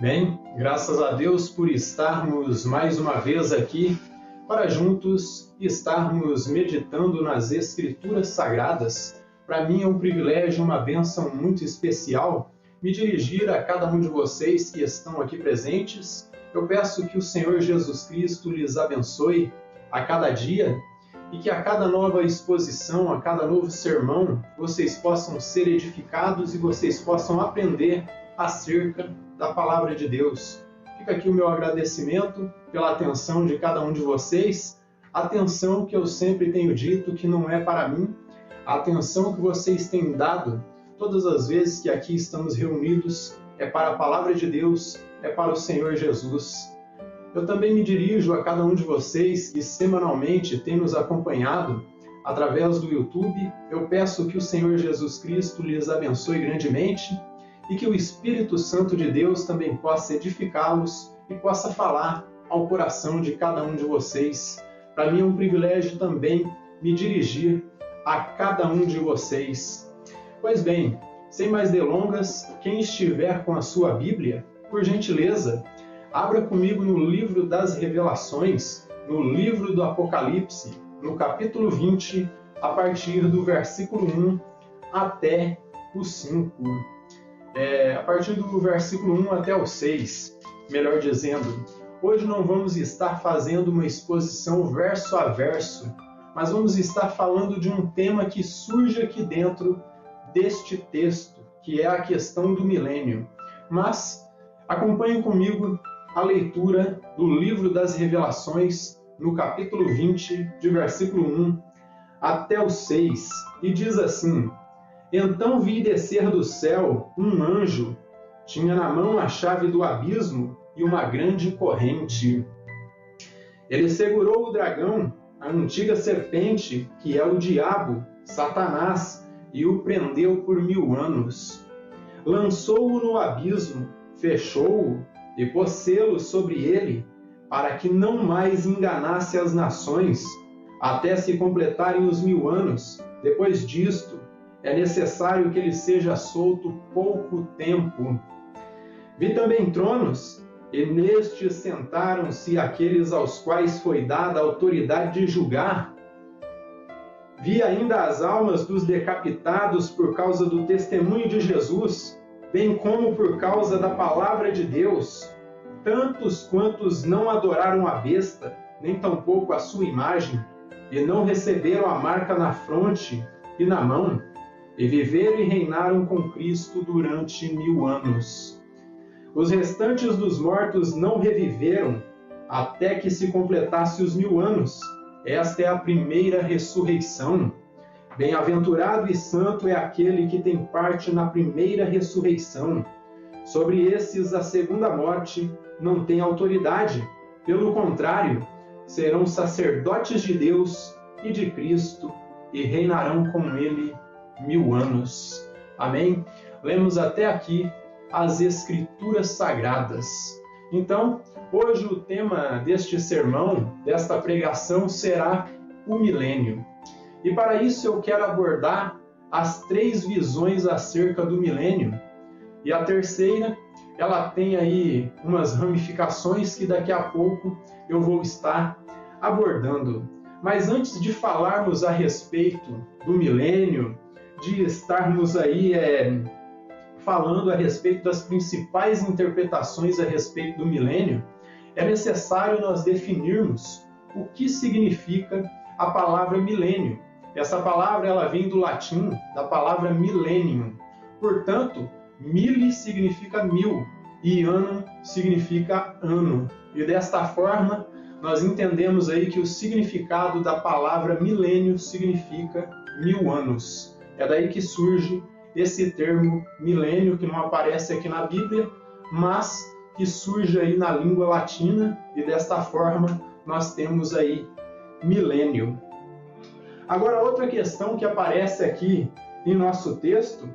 Bem, graças a Deus por estarmos mais uma vez aqui para juntos estarmos meditando nas Escrituras Sagradas. Para mim é um privilégio, uma bênção muito especial me dirigir a cada um de vocês que estão aqui presentes. Eu peço que o Senhor Jesus Cristo lhes abençoe a cada dia e que a cada nova exposição, a cada novo sermão, vocês possam ser edificados e vocês possam aprender acerca da Palavra de Deus. Fica aqui o meu agradecimento pela atenção de cada um de vocês, atenção que eu sempre tenho dito que não é para mim, a atenção que vocês têm dado todas as vezes que aqui estamos reunidos é para a Palavra de Deus, é para o Senhor Jesus. Eu também me dirijo a cada um de vocês que semanalmente tem nos acompanhado através do YouTube. Eu peço que o Senhor Jesus Cristo lhes abençoe grandemente e que o Espírito Santo de Deus também possa edificá-los e possa falar ao coração de cada um de vocês. Para mim é um privilégio também me dirigir a cada um de vocês. Pois bem, sem mais delongas, quem estiver com a sua Bíblia, por gentileza, abra comigo no livro das Revelações, no livro do Apocalipse, no capítulo 20, a partir do versículo 1 até o 5. A partir do versículo 1 até o 6, melhor dizendo. Hoje não vamos estar fazendo uma exposição verso a verso, mas vamos estar falando de um tema que surge aqui dentro deste texto, que é a questão do milênio. Mas acompanhe comigo a leitura do livro das Revelações, no capítulo 20, de versículo 1 até o 6, e diz assim: Então vi descer do céu um anjo, tinha na mão a chave do abismo e uma grande corrente. Ele segurou o dragão, a antiga serpente, que é o diabo, Satanás, e o prendeu por 1000 anos. Lançou-o no abismo, fechou-o e pôs selo sobre ele, para que não mais enganasse as nações, até se completarem os 1000 anos. Depois disto, é necessário que ele seja solto pouco tempo. Vi também tronos, e nestes sentaram-se aqueles aos quais foi dada a autoridade de julgar. Vi ainda as almas dos decapitados por causa do testemunho de Jesus, bem como por causa da palavra de Deus, tantos quantos não adoraram a besta, nem tampouco a sua imagem, e não receberam a marca na fronte e na mão, e viveram e reinaram com Cristo durante 1000 anos. Os restantes dos mortos não reviveram, até que se completasse os 1000 anos. Esta é a primeira ressurreição. Bem-aventurado e santo é aquele que tem parte na primeira ressurreição. Sobre esses a segunda morte não tem autoridade. Pelo contrário, serão sacerdotes de Deus e de Cristo e reinarão com ele 1000 anos. Amém? Lemos até aqui as Escrituras Sagradas. Então, hoje o tema deste sermão, desta pregação, será o milênio. E para isso eu quero abordar as 3 visões acerca do milênio. E a terceira, ela tem aí umas ramificações que daqui a pouco eu vou estar abordando. Mas antes de falarmos a respeito do milênio, de estarmos aí falando a respeito das principais interpretações a respeito do milênio, é necessário nós definirmos o que significa a palavra milênio. Essa palavra ela vem do latim, da palavra millennium. Portanto, mille significa 1000 e annum significa ano. E desta forma, nós entendemos aí que o significado da palavra milênio significa 1000 anos. É daí que surge esse termo milênio, que não aparece aqui na Bíblia, mas que surge aí na língua latina, e desta forma nós temos aí milênio. Agora, outra questão que aparece aqui em nosso texto,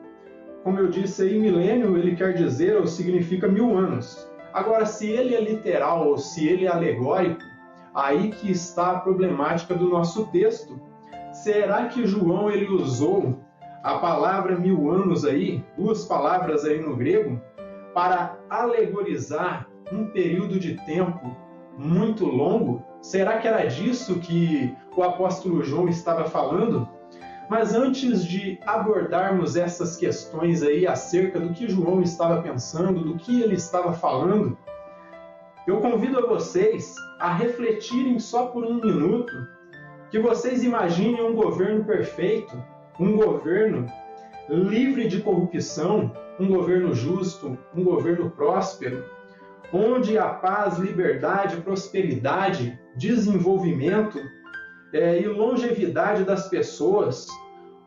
como eu disse aí, milênio ele quer dizer ou significa 1000 anos. Agora, se ele é literal ou se ele é alegórico, aí que está a problemática do nosso texto. Será que João ele usou a palavra 1000 anos aí, 2 palavras aí no grego, para alegorizar um período de tempo muito longo? Será que era disso que o apóstolo João estava falando? Mas antes de abordarmos essas questões aí acerca do que João estava pensando, do que ele estava falando, eu convido a vocês a refletirem só por um minuto, que vocês imaginem um governo perfeito, um governo livre de corrupção, um governo justo, um governo próspero, onde a paz, liberdade, prosperidade, desenvolvimento e longevidade das pessoas,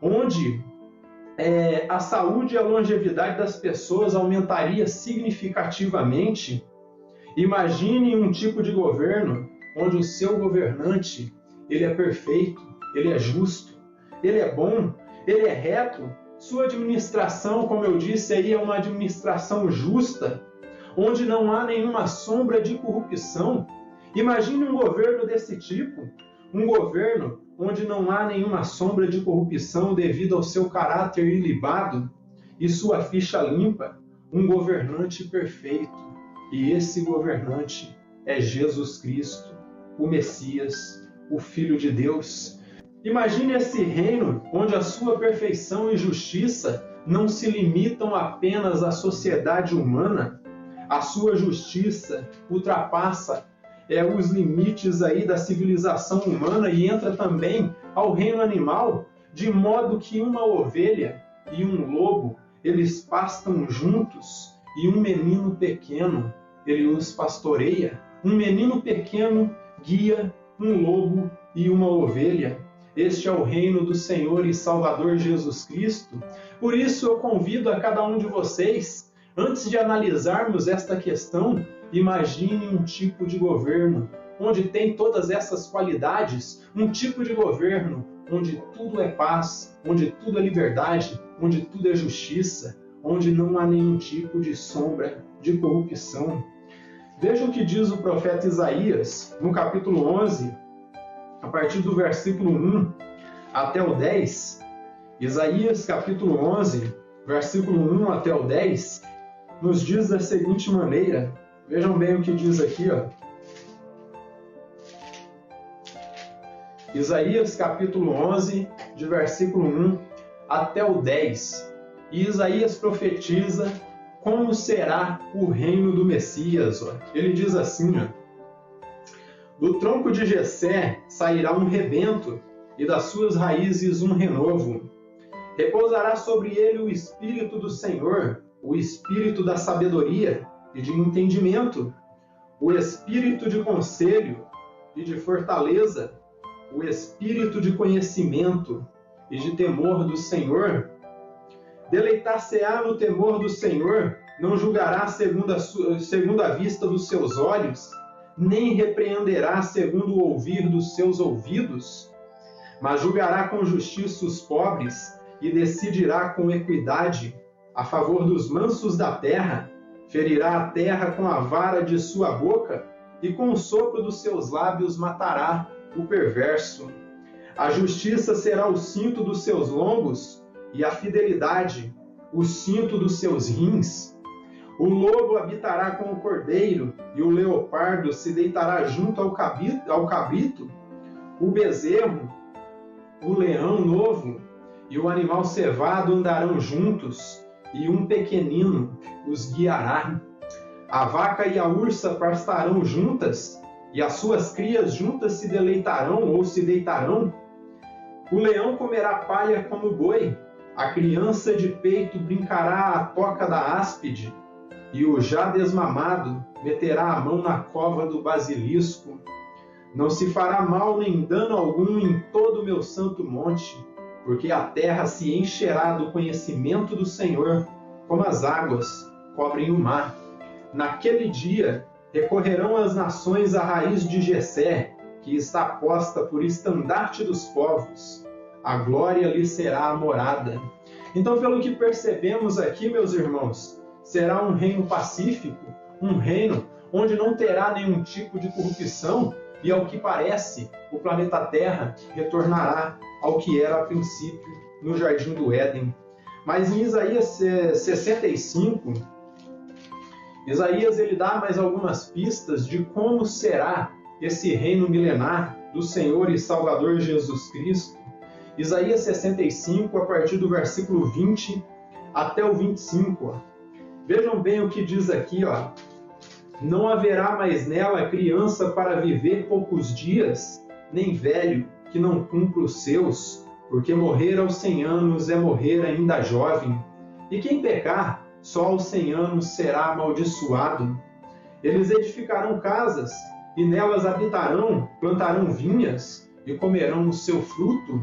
onde a saúde e a longevidade das pessoas aumentaria significativamente. Imagine um tipo de governo onde o seu governante ele é perfeito, ele é justo, ele é bom, ele é reto. Sua administração, como eu disse, aí é uma administração justa, onde não há nenhuma sombra de corrupção. Imagine um governo desse tipo, um governo onde não há nenhuma sombra de corrupção devido ao seu caráter ilibado e sua ficha limpa, um governante perfeito. E esse governante é Jesus Cristo, o Messias, o Filho de Deus. Imagine esse reino onde a sua perfeição e justiça não se limitam apenas à sociedade humana. A sua justiça ultrapassa os limites aí da civilização humana e entra também ao reino animal, de modo que uma ovelha e um lobo, eles pastam juntos e um menino pequeno, ele os pastoreia. Um menino pequeno guia um lobo e uma ovelha. Este é o reino do Senhor e Salvador Jesus Cristo. Por isso eu convido a cada um de vocês, antes de analisarmos esta questão, imagine um tipo de governo onde tem todas essas qualidades, um tipo de governo onde tudo é paz, onde tudo é liberdade, onde tudo é justiça, onde não há nenhum tipo de sombra de corrupção. Veja o que diz o profeta Isaías, no capítulo 11, a partir do versículo 1 até o 10. Isaías, capítulo 11, versículo 1 até o 10, nos diz da seguinte maneira. Vejam bem o que diz aqui, ó. Isaías, capítulo 11, de versículo 1 até o 10. E Isaías profetiza como será o reino do Messias. Ó. Ele diz assim, ó: do tronco de Jessé sairá um rebento, e das suas raízes um renovo. Repousará sobre ele o Espírito do Senhor, o Espírito da sabedoria e de entendimento, o Espírito de conselho e de fortaleza, o Espírito de conhecimento e de temor do Senhor. Deleitar-se-á no temor do Senhor, não julgará segundo a vista dos seus olhos, nem repreenderá segundo o ouvir dos seus ouvidos, mas julgará com justiça os pobres e decidirá com equidade a favor dos mansos da terra. Ferirá a terra com a vara de sua boca e com o sopro dos seus lábios matará o perverso. A justiça será o cinto dos seus lombos e a fidelidade o cinto dos seus rins. O lobo habitará com o cordeiro e o leopardo se deitará junto ao cabrito. O bezerro, o leão novo e o animal cevado andarão juntos, e um pequenino os guiará. A vaca e a ursa pastarão juntas, e as suas crias juntas se deleitarão ou se deitarão. O leão comerá palha como boi, a criança de peito brincará à toca da áspide, e o já desmamado meterá a mão na cova do basilisco. Não se fará mal nem dano algum em todo o meu santo monte, porque a terra se encherá do conhecimento do Senhor, como as águas cobrem o mar. Naquele dia recorrerão as nações à raiz de Jessé, que está posta por estandarte dos povos. A glória lhe será a morada. Então, pelo que percebemos aqui, meus irmãos, será um reino pacífico, um reino onde não terá nenhum tipo de corrupção, e ao que parece, o planeta Terra retornará ao que era a princípio no Jardim do Éden. Mas em Isaías 65, Isaías ele dá mais algumas pistas de como será esse reino milenar do Senhor e Salvador Jesus Cristo. Isaías 65, a partir do versículo 20 até o 25. Vejam bem o que diz aqui, ó. Não haverá mais nela criança para viver poucos dias, nem velho que não cumpra os seus, porque morrer aos 100 anos é morrer ainda jovem. E quem pecar, só aos 100 anos será amaldiçoado. Eles edificarão casas, e nelas habitarão, plantarão vinhas, e comerão o seu fruto.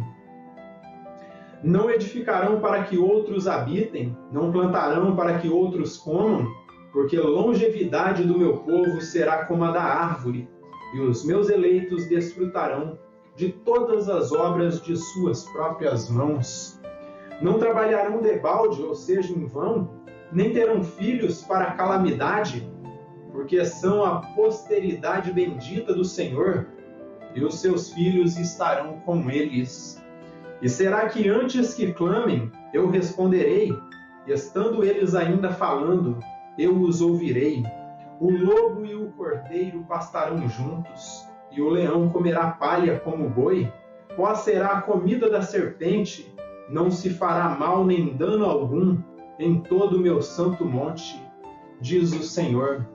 Não edificarão para que outros habitem, não plantarão para que outros comam, porque a longevidade do meu povo será como a da árvore, e os meus eleitos desfrutarão de todas as obras de suas próprias mãos. Não trabalharão debalde, ou seja, em vão, nem terão filhos para a calamidade, porque são a posteridade bendita do Senhor, e os seus filhos estarão com eles. E será que antes que clamem, eu responderei? Estando eles ainda falando, eu os ouvirei. O lobo e o cordeiro pastarão juntos, e o leão comerá palha como boi. Qual será a comida da serpente? Não se fará mal nem dano algum em todo o meu santo monte, diz o Senhor.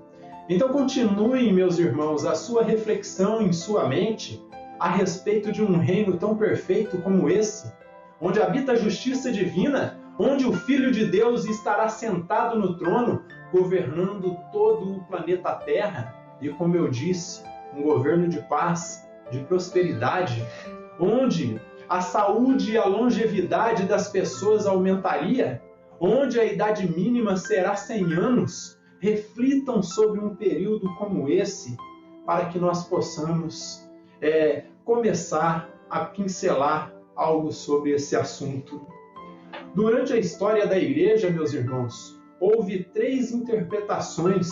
Então continuem, meus irmãos, a sua reflexão em sua mente a respeito de um reino tão perfeito como esse, onde habita a justiça divina, onde o Filho de Deus estará sentado no trono, governando todo o planeta Terra, e como eu disse, um governo de paz, de prosperidade, onde a saúde e a longevidade das pessoas aumentaria, onde a idade mínima será 100 anos. Reflitam sobre um período como esse, para que nós possamos começar a pincelar algo sobre esse assunto. Durante a história da igreja, meus irmãos, houve 3 interpretações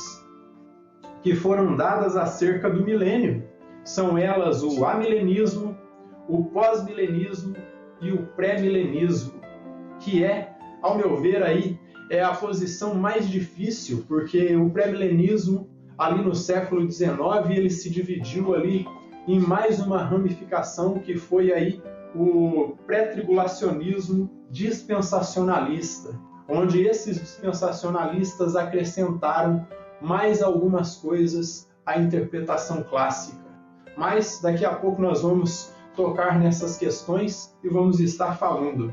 que foram dadas acerca do milênio. São elas o amilenismo, o pós-milenismo e o pré-milenismo, que ao meu ver, é a posição mais difícil, porque o pré-milenismo, ali no século XIX, ele se dividiu ali em mais uma ramificação, que foi o pré-tribulacionismo dispensacionalista, onde esses dispensacionalistas acrescentaram mais algumas coisas à interpretação clássica. Mas daqui a pouco nós vamos tocar nessas questões e vamos estar falando.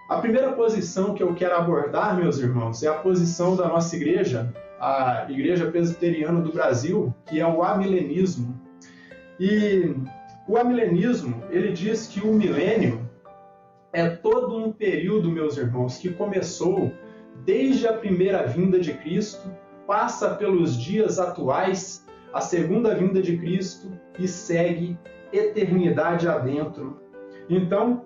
A primeira posição que eu quero abordar, meus irmãos, é a posição da nossa igreja, a Igreja Presbiteriana do Brasil, que é o amilenismo. E o amilenismo, ele diz que o milênio é todo um período, meus irmãos, que começou desde a primeira vinda de Cristo, passa pelos dias atuais, a segunda vinda de Cristo e segue eternidade adentro. Então,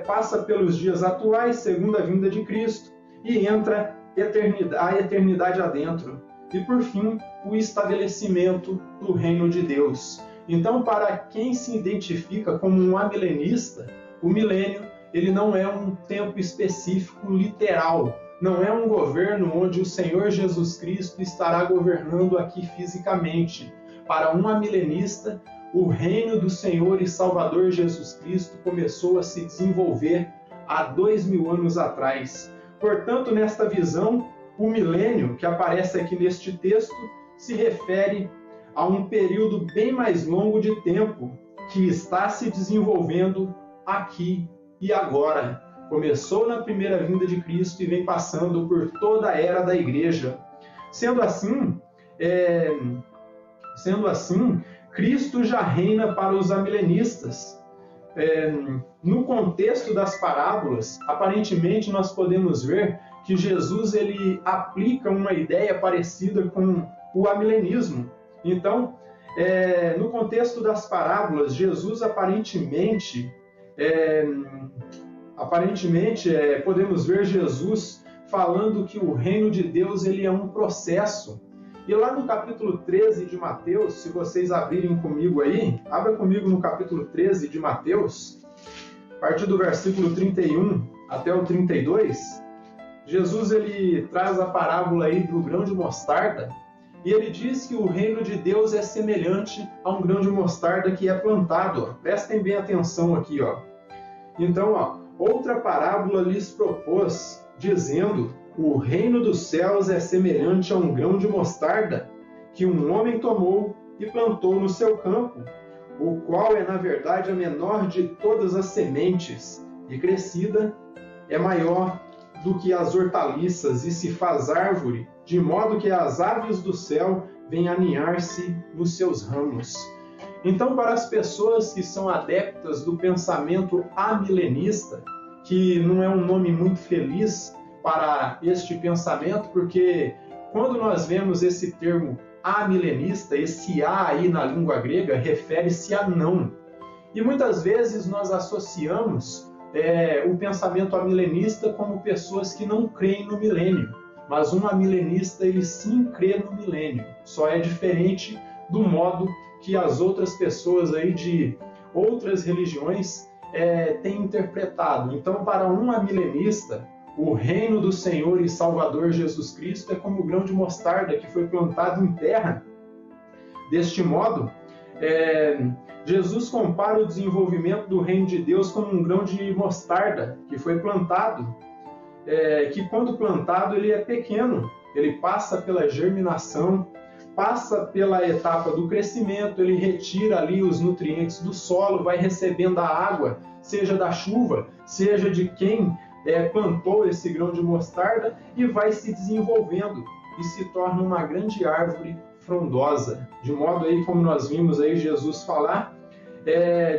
passa pelos dias atuais, segunda vinda de Cristo, e entra a eternidade adentro. E, por fim, o estabelecimento do reino de Deus. Então, para quem se identifica como um amilenista, o milênio ele não é um tempo específico literal, não é um governo onde o Senhor Jesus Cristo estará governando aqui fisicamente. Para um amilenista, o reino do Senhor e Salvador Jesus Cristo começou a se desenvolver há 2000 anos atrás. Portanto, nesta visão, o milênio, que aparece aqui neste texto, se refere a um período bem mais longo de tempo que está se desenvolvendo aqui e agora. Começou na primeira vinda de Cristo e vem passando por toda a era da igreja. Sendo assim, Cristo já reina para os amilenistas. No contexto das parábolas, aparentemente nós podemos ver que Jesus ele aplica uma ideia parecida com o amilenismo. Então, no contexto das parábolas, Jesus aparentemente podemos ver Jesus falando que o reino de Deus ele é um processo. E lá no capítulo 13 de Mateus, se vocês abrirem comigo aí, abra comigo no capítulo 13 de Mateus, a partir do versículo 31 até o 32, Jesus ele traz a parábola aí do grão de mostarda e ele diz que o reino de Deus é semelhante a um grão de mostarda que é plantado. Ó. Prestem bem atenção aqui. Ó. Então, ó, outra parábola lhes propôs, dizendo: o reino dos céus é semelhante a um grão de mostarda que um homem tomou e plantou no seu campo, o qual é, na verdade, a menor de todas as sementes, e crescida é maior do que as hortaliças, e se faz árvore, de modo que as aves do céu vêm aninhar-se nos seus ramos. Então, para as pessoas que são adeptas do pensamento amilenista, que não é um nome muito feliz para este pensamento, porque quando nós vemos esse termo amilenista, esse A aí na língua grega refere-se a não. E muitas vezes nós associamos o pensamento amilenista como pessoas que não creem no milênio. Mas um amilenista, ele sim crê no milênio. Só é diferente do modo que as outras pessoas aí de outras religiões têm interpretado. Então, para um amilenista, o reino do Senhor e Salvador Jesus Cristo é como o grão de mostarda que foi plantado em terra. Deste modo, Jesus compara o desenvolvimento do reino de Deus como um grão de mostarda que foi plantado, que quando plantado ele é pequeno, ele passa pela germinação, passa pela etapa do crescimento, ele retira ali os nutrientes do solo, vai recebendo a água, seja da chuva, seja de quem plantou esse grão de mostarda, e vai se desenvolvendo e se torna uma grande árvore frondosa, de modo aí, como nós vimos aí Jesus falar,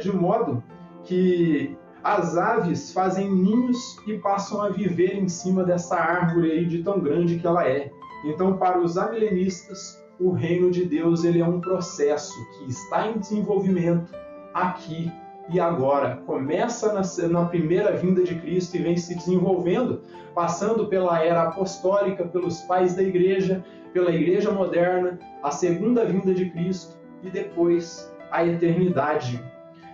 de modo que as aves fazem ninhos e passam a viver em cima dessa árvore aí de tão grande que ela é. Então, para os amilenistas, o reino de Deus ele é um processo que está em desenvolvimento aqui e agora. Começa na primeira vinda de Cristo e vem se desenvolvendo, passando pela era apostólica, pelos pais da igreja, pela igreja moderna, a segunda vinda de Cristo e depois a eternidade.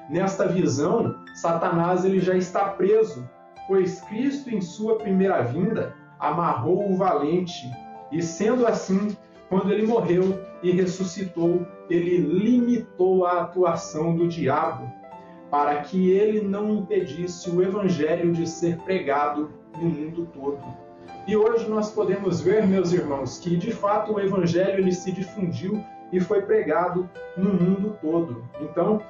Nesta visão, Satanás ele já está preso, pois Cristo em sua primeira vinda amarrou o valente e, sendo assim, quando ele morreu e ressuscitou, ele limitou a atuação do diabo, para que ele não impedisse o evangelho de ser pregado no mundo todo. E hoje nós podemos ver, meus irmãos, que de fato o evangelho ele se difundiu e foi pregado no mundo todo. Então,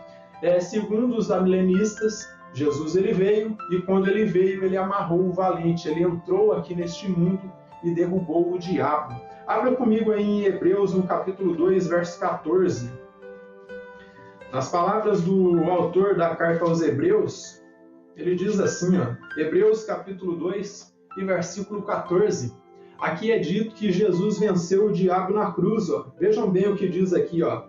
segundo os amilenistas, Jesus ele veio, e quando ele veio, ele amarrou o valente, ele entrou aqui neste mundo e derrubou o diabo. Abra comigo aí em Hebreus, no capítulo 2, verso 14. Nas palavras do autor da carta aos Hebreus, ele diz assim, ó, Hebreus capítulo 2 e versículo 14. Aqui é dito que Jesus venceu o diabo na cruz. Ó. Vejam bem o que diz aqui, ó.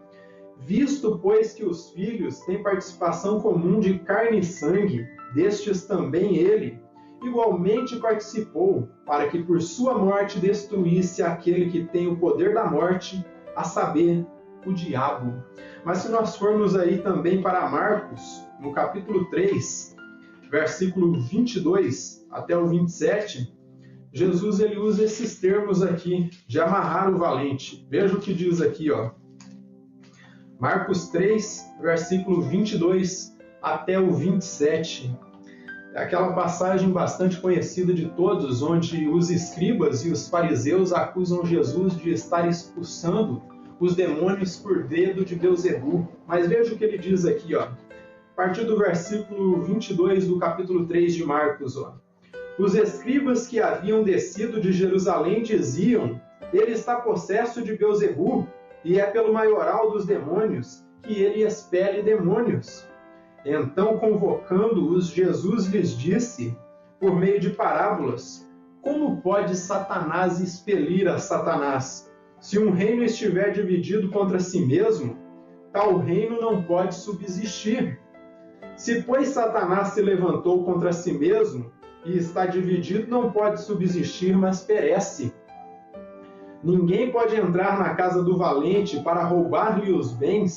Visto, pois, que os filhos têm participação comum de carne e sangue, destes também ele igualmente participou, para que por sua morte destruísse aquele que tem o poder da morte, a saber, o diabo. Mas se nós formos aí também para Marcos, no capítulo 3, versículo 22 até o 27, Jesus ele usa esses termos aqui, de amarrar o valente. Veja o que diz aqui, ó. Marcos 3, versículo 22 até o 27. É aquela passagem bastante conhecida de todos, onde os escribas e os fariseus acusam Jesus de estar expulsando os demônios por dedo de Beelzebu. Mas veja o que ele diz aqui, ó. A partir do versículo 22 do capítulo 3 de Marcos, ó. Os escribas que haviam descido de Jerusalém diziam: ele está possesso de Beelzebu, e é pelo maioral dos demônios que ele expele demônios. Então, convocando-os, Jesus lhes disse, por meio de parábolas: como pode Satanás expelir a Satanás? Se um reino estiver dividido contra si mesmo, tal reino não pode subsistir. Se, pois, Satanás se levantou contra si mesmo e está dividido, não pode subsistir, mas perece. Ninguém pode entrar na casa do valente para roubar-lhe os bens,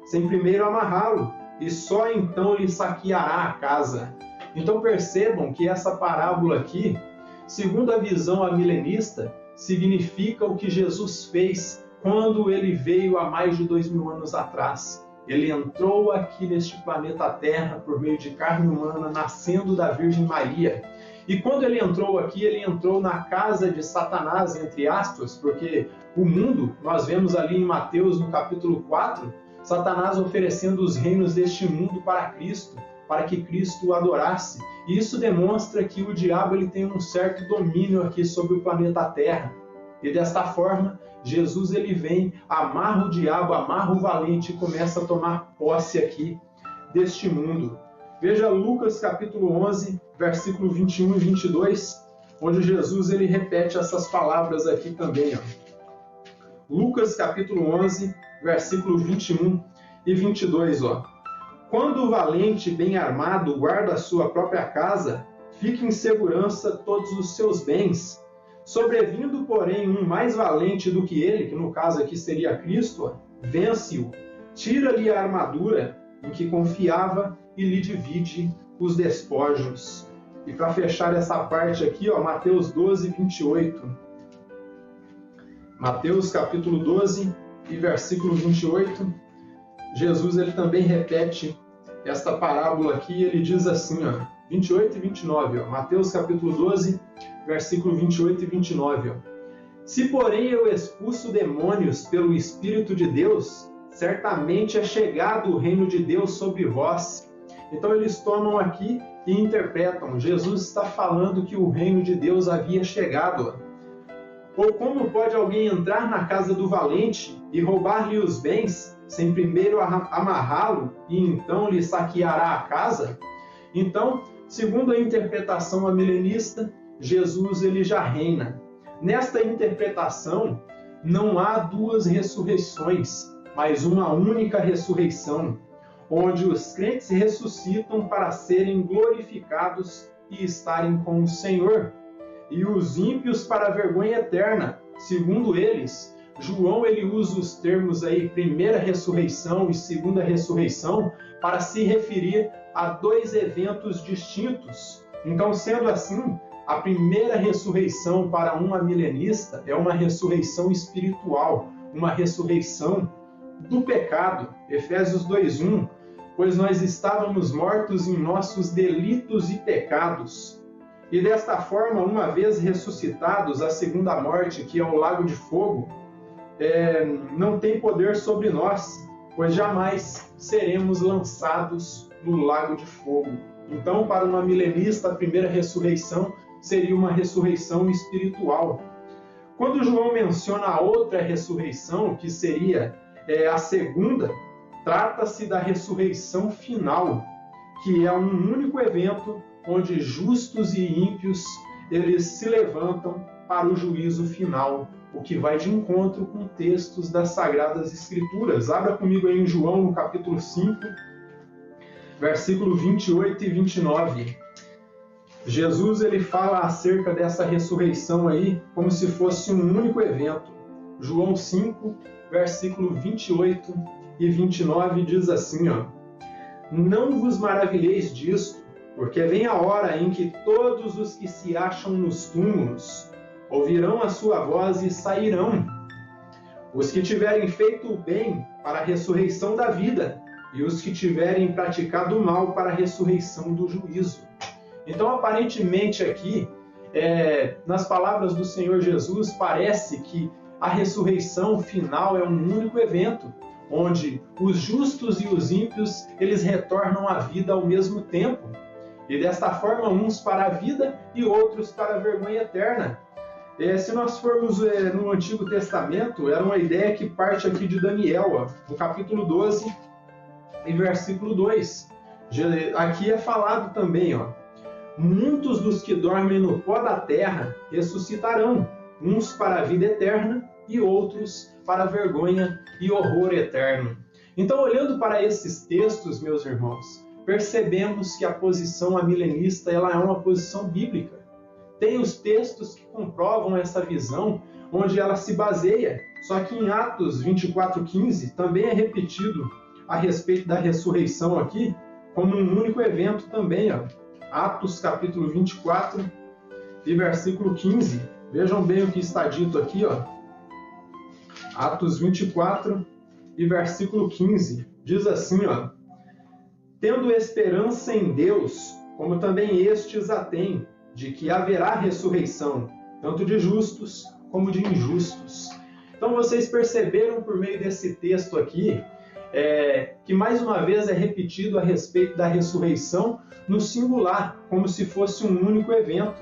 sem primeiro amarrá-lo, e só então lhe saqueará a casa. Então percebam que essa parábola aqui, segundo a visão amilenista, significa o que Jesus fez quando ele veio há mais de 2000 anos atrás. Ele entrou aqui neste planeta Terra por meio de carne humana, nascendo da Virgem Maria. E quando ele entrou aqui, ele entrou na casa de Satanás, entre aspas, porque o mundo, nós vemos ali em Mateus, no capítulo 4, Satanás oferecendo os reinos deste mundo para Cristo, para que Cristo o adorasse. E isso demonstra que o diabo ele tem um certo domínio aqui sobre o planeta Terra. E desta forma, Jesus ele vem, amarra o diabo, amarra o valente e começa a tomar posse aqui deste mundo. Veja Lucas capítulo 11, versículo 21 e 22, onde Jesus ele repete essas palavras aqui também. Lucas capítulo 11, versículo 21 e 22. Quando o valente bem armado guarda a sua própria casa, fica em segurança todos os seus bens. Sobrevindo, porém, um mais valente do que ele, que no caso aqui seria Cristo, vence-o, tira-lhe a armadura em que confiava e lhe divide os despojos. E para fechar essa parte aqui, Mateus 12, 28. Mateus capítulo 12 e versículo 28. Jesus ele também repete esta parábola aqui, ele diz assim, 28 e 29, Mateus capítulo 12, versículo 28 e 29. Se, porém, eu expulso demônios pelo Espírito de Deus, certamente é chegado o reino de Deus sobre vós. Então eles tomam aqui e interpretam. Jesus está falando que o reino de Deus havia chegado. Ou como pode alguém entrar na casa do valente e roubar-lhe os bens, sem primeiro amarrá-lo e então lhe saqueará a casa? Então, segundo a interpretação amilenista, Jesus ele já reina. Nesta interpretação, não há duas ressurreições, mas uma única ressurreição, onde os crentes ressuscitam para serem glorificados e estarem com o Senhor, e os ímpios para a vergonha eterna. Segundo eles, João ele usa os termos aí, primeira ressurreição e segunda ressurreição, para se referir a dois eventos distintos. Então, sendo assim, a primeira ressurreição para um amilenista é uma ressurreição espiritual, uma ressurreição do pecado. Efésios 2:1, pois nós estávamos mortos em nossos delitos e pecados. E desta forma, uma vez ressuscitados, a segunda morte, que é o lago de fogo, não tem poder sobre nós, pois jamais seremos lançados no lago de fogo. Então, para um amilenista, a primeira ressurreição seria uma ressurreição espiritual. Quando João menciona a outra ressurreição, que seria a segunda, trata-se da ressurreição final, que é um único evento onde justos e ímpios eles se levantam para o juízo final, o que vai de encontro com textos das Sagradas Escrituras. Abra comigo aí em João, no capítulo 5, versículo 28 e 29. Jesus ele fala acerca dessa ressurreição aí como se fosse um único evento. João 5, versículo 28 e 29 diz assim, não vos maravilheis disto, porque vem a hora em que todos os que se acham nos túmulos ouvirão a sua voz e sairão. Os que tiverem feito o bem para a ressurreição da vida, e os que tiverem praticado o mal para a ressurreição do juízo. Então, aparentemente aqui, nas palavras do Senhor Jesus, parece que a ressurreição final é um único evento, onde os justos e os ímpios, eles retornam à vida ao mesmo tempo. E desta forma, uns para a vida e outros para a vergonha eterna. Se nós formos no Antigo Testamento, era uma ideia que parte aqui de Daniel, no capítulo 12, e versículo 2. Aqui é falado também, muitos dos que dormem no pó da terra ressuscitarão, uns para a vida eterna e outros para a vergonha e horror eterno. Então, olhando para esses textos, meus irmãos, percebemos que a posição amilenista ela é uma posição bíblica. Tem os textos que comprovam essa visão, onde ela se baseia, só que em Atos 24:15 também é repetido a respeito da ressurreição aqui, como um único evento também. Atos capítulo 24 e versículo 15. Vejam bem o que está dito aqui, ó. Atos 24 e versículo 15. Diz assim, ó: tendo esperança em Deus, como também estes a têm, de que haverá ressurreição, tanto de justos como de injustos. Então vocês perceberam por meio desse texto aqui, que mais uma vez é repetido a respeito da ressurreição no singular, como se fosse um único evento.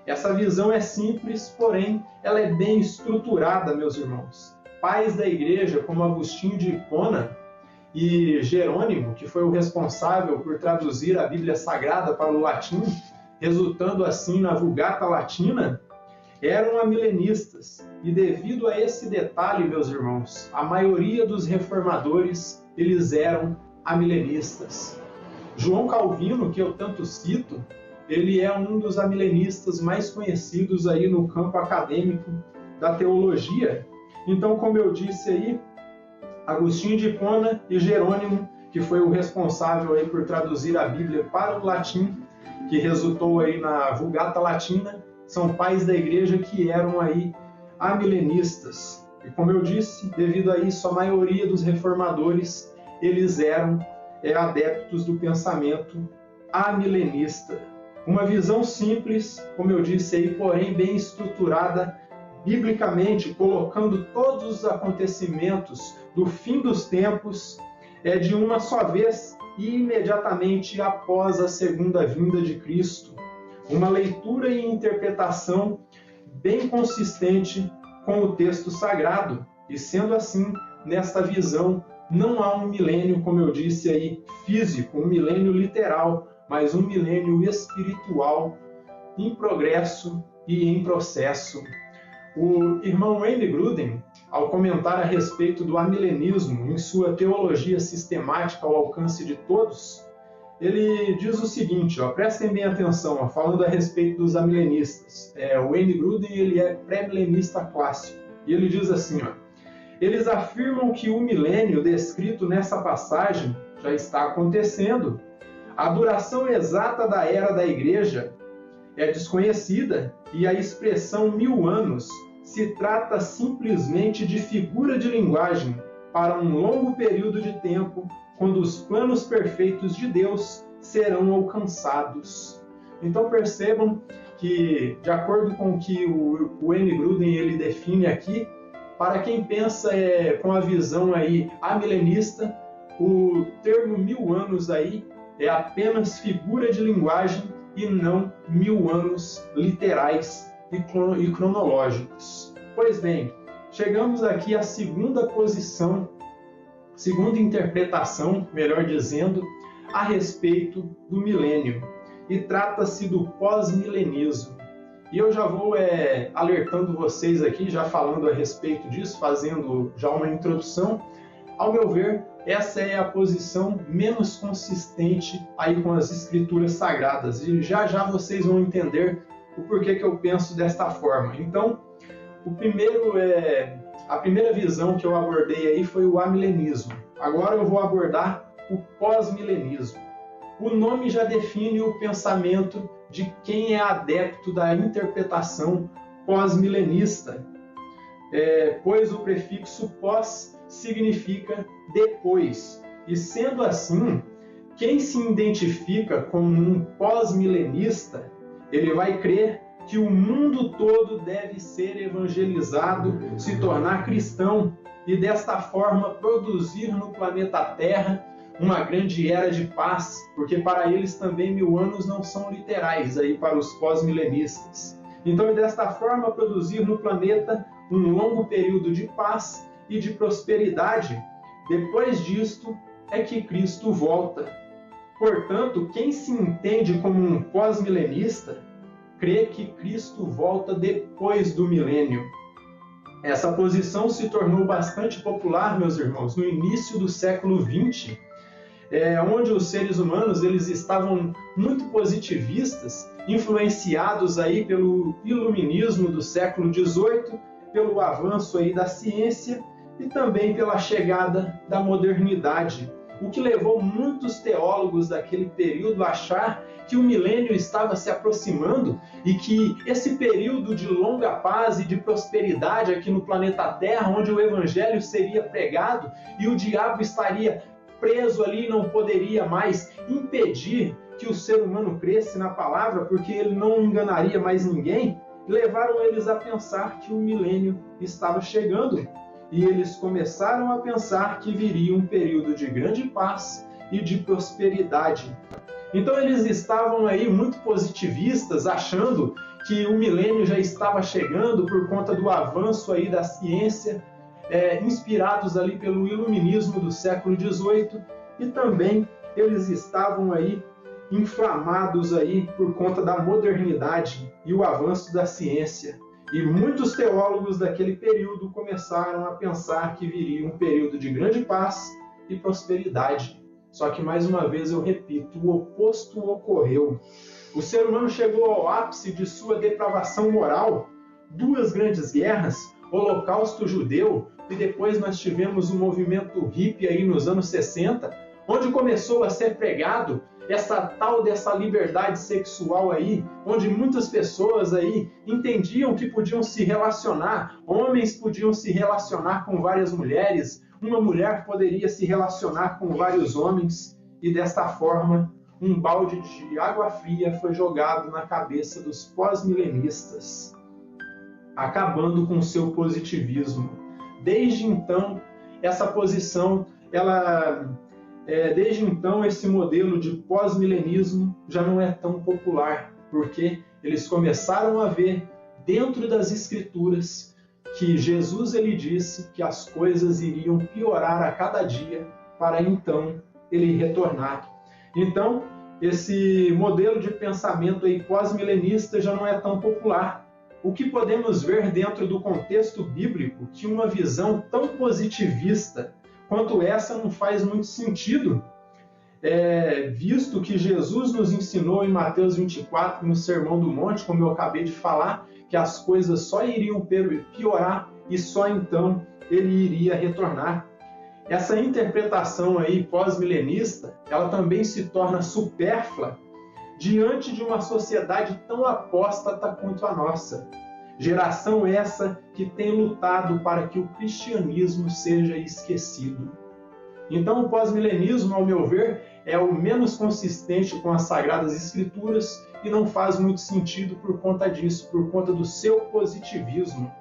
Essa visão é simples, porém ela é bem estruturada, meus irmãos. Pais da igreja, como Agostinho de Hipona e Jerônimo, que foi o responsável por traduzir a Bíblia Sagrada para o latim, resultando assim na Vulgata Latina, eram amilenistas. E devido a esse detalhe, meus irmãos, a maioria dos reformadores, eles eram amilenistas. João Calvino, que eu tanto cito, ele é um dos amilenistas mais conhecidos aí no campo acadêmico da teologia. Então, como eu disse aí, Agostinho de Hipona e Jerônimo, que foi o responsável aí por traduzir a Bíblia para o latim, que resultou aí na Vulgata Latina, são pais da igreja que eram aí amilenistas. E como eu disse, devido a isso, a maioria dos reformadores, eles eram adeptos do pensamento amilenista. Uma visão simples, como eu disse aí, porém bem estruturada biblicamente, colocando todos os acontecimentos do fim dos tempos de uma só vez e imediatamente após a segunda vinda de Cristo. Uma leitura e interpretação bem consistente com o texto sagrado. E sendo assim, nesta visão, não há um milênio, como eu disse aí, físico, um milênio literal, mas um milênio espiritual em progresso e em processo. O irmão Wayne Grudem, ao comentar a respeito do amilenismo em sua Teologia Sistemática ao Alcance de Todos, ele diz o seguinte, prestem bem atenção, falando a respeito dos amilenistas. O Wayne Grudem, ele é pré-milenista clássico, e ele diz assim, eles afirmam que o milênio descrito nessa passagem já está acontecendo. A duração exata da era da igreja é desconhecida e a expressão 1000 anos se trata simplesmente de figura de linguagem para um longo período de tempo, quando os planos perfeitos de Deus serão alcançados. Então percebam que, de acordo com o que o Wayne Grudem ele define aqui, para quem pensa com a visão aí amilenista, o termo 1000 anos aí é apenas figura de linguagem e não 1000 anos literais e cronológicos. Pois bem, chegamos aqui à segunda posição, segunda interpretação, melhor dizendo, a respeito do milênio. E trata-se do pós-milenismo. E eu já vou alertando vocês aqui, já falando a respeito disso, fazendo já uma introdução. Ao meu ver, essa é a posição menos consistente aí com as escrituras sagradas. E já já vocês vão entender o porquê que eu penso desta forma. Então, a primeira visão que eu abordei aí foi o amilenismo. Agora eu vou abordar o pós-milenismo. O nome já define o pensamento de quem é adepto da interpretação pós-milenista, pois o prefixo pós significa depois. E sendo assim, quem se identifica como um pós-milenista, ele vai crer que o mundo todo deve ser evangelizado, se tornar cristão e desta forma produzir no planeta Terra uma grande era de paz, porque para eles também 1000 anos não são literais aí para os pós-milenistas. Então, e desta forma produzir no planeta um longo período de paz e de prosperidade. Depois disto é que Cristo volta. Portanto, quem se entende como um pós-milenista crê que Cristo volta depois do milênio. Essa posição se tornou bastante popular, meus irmãos, no início do século XX, onde os seres humanos eles estavam muito positivistas, influenciados aí pelo iluminismo do século XVIII, pelo avanço aí da ciência e também pela chegada da modernidade. o que levou muitos teólogos daquele período a achar que o milênio estava se aproximando e que esse período de longa paz e de prosperidade aqui no planeta Terra, onde o evangelho seria pregado e o diabo estaria preso ali e não poderia mais impedir que o ser humano cresce na palavra, porque ele não enganaria mais ninguém, levaram eles a pensar que o milênio estava chegando. E eles começaram a pensar que viria um período de grande paz e de prosperidade. Então eles estavam aí muito positivistas, achando que o milênio já estava chegando por conta do avanço aí da ciência, inspirados ali pelo iluminismo do século XVIII, e também eles estavam aí inflamados aí por conta da modernidade e o avanço da ciência. E muitos teólogos daquele período começaram a pensar que viria um período de grande paz e prosperidade. Só que, mais uma vez, eu repito, o oposto ocorreu. O ser humano chegou ao ápice de sua depravação moral, 2 grandes guerras, Holocausto judeu, e depois nós tivemos o movimento hippie aí nos anos 60, onde começou a ser pregado dessa liberdade sexual aí, onde muitas pessoas aí entendiam que podiam se relacionar, homens podiam se relacionar com várias mulheres, uma mulher poderia se relacionar com vários homens, e desta forma um balde de água fria foi jogado na cabeça dos pós-milenistas, acabando com seu positivismo. Desde então, essa posição, desde então, esse modelo de pós-milenismo já não é tão popular, porque eles começaram a ver dentro das Escrituras que Jesus ele disse que as coisas iriam piorar a cada dia para então ele retornar. Então, esse modelo de pensamento aí pós-milenista já não é tão popular. O que podemos ver dentro do contexto bíblico que uma visão tão positivista quanto essa não faz muito sentido, visto que Jesus nos ensinou em Mateus 24, no Sermão do Monte, como eu acabei de falar, que as coisas só iriam piorar e só então ele iria retornar. Essa interpretação aí pós-milenista, ela também se torna supérflua diante de uma sociedade tão apóstata quanto a nossa. Geração essa que tem lutado para que o cristianismo seja esquecido. Então o pós-milenismo, ao meu ver, é o menos consistente com as Sagradas Escrituras e não faz muito sentido por conta disso, por conta do seu positivismo.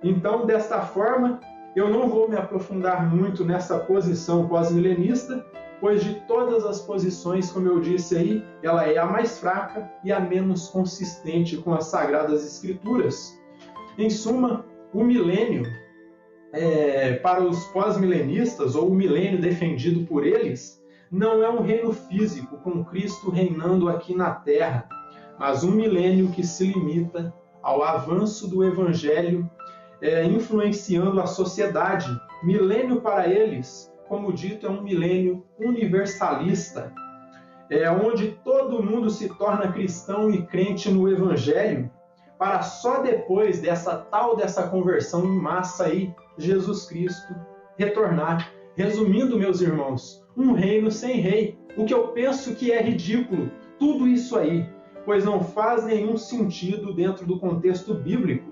Então, desta forma, eu não vou me aprofundar muito nessa posição pós-milenista, pois de todas as posições, como eu disse aí, ela é a mais fraca e a menos consistente com as Sagradas Escrituras. Em suma, o milênio, para os pós-milenistas, ou o milênio defendido por eles, não é um reino físico com Cristo reinando aqui na Terra, mas um milênio que se limita ao avanço do Evangelho, influenciando a sociedade. Milênio para eles, como dito, é um milênio universalista, onde todo mundo se torna cristão e crente no Evangelho, para só depois dessa conversão em massa aí, Jesus Cristo retornar. Resumindo, meus irmãos, um reino sem rei, o que eu penso que é ridículo, tudo isso aí, pois não faz nenhum sentido dentro do contexto bíblico,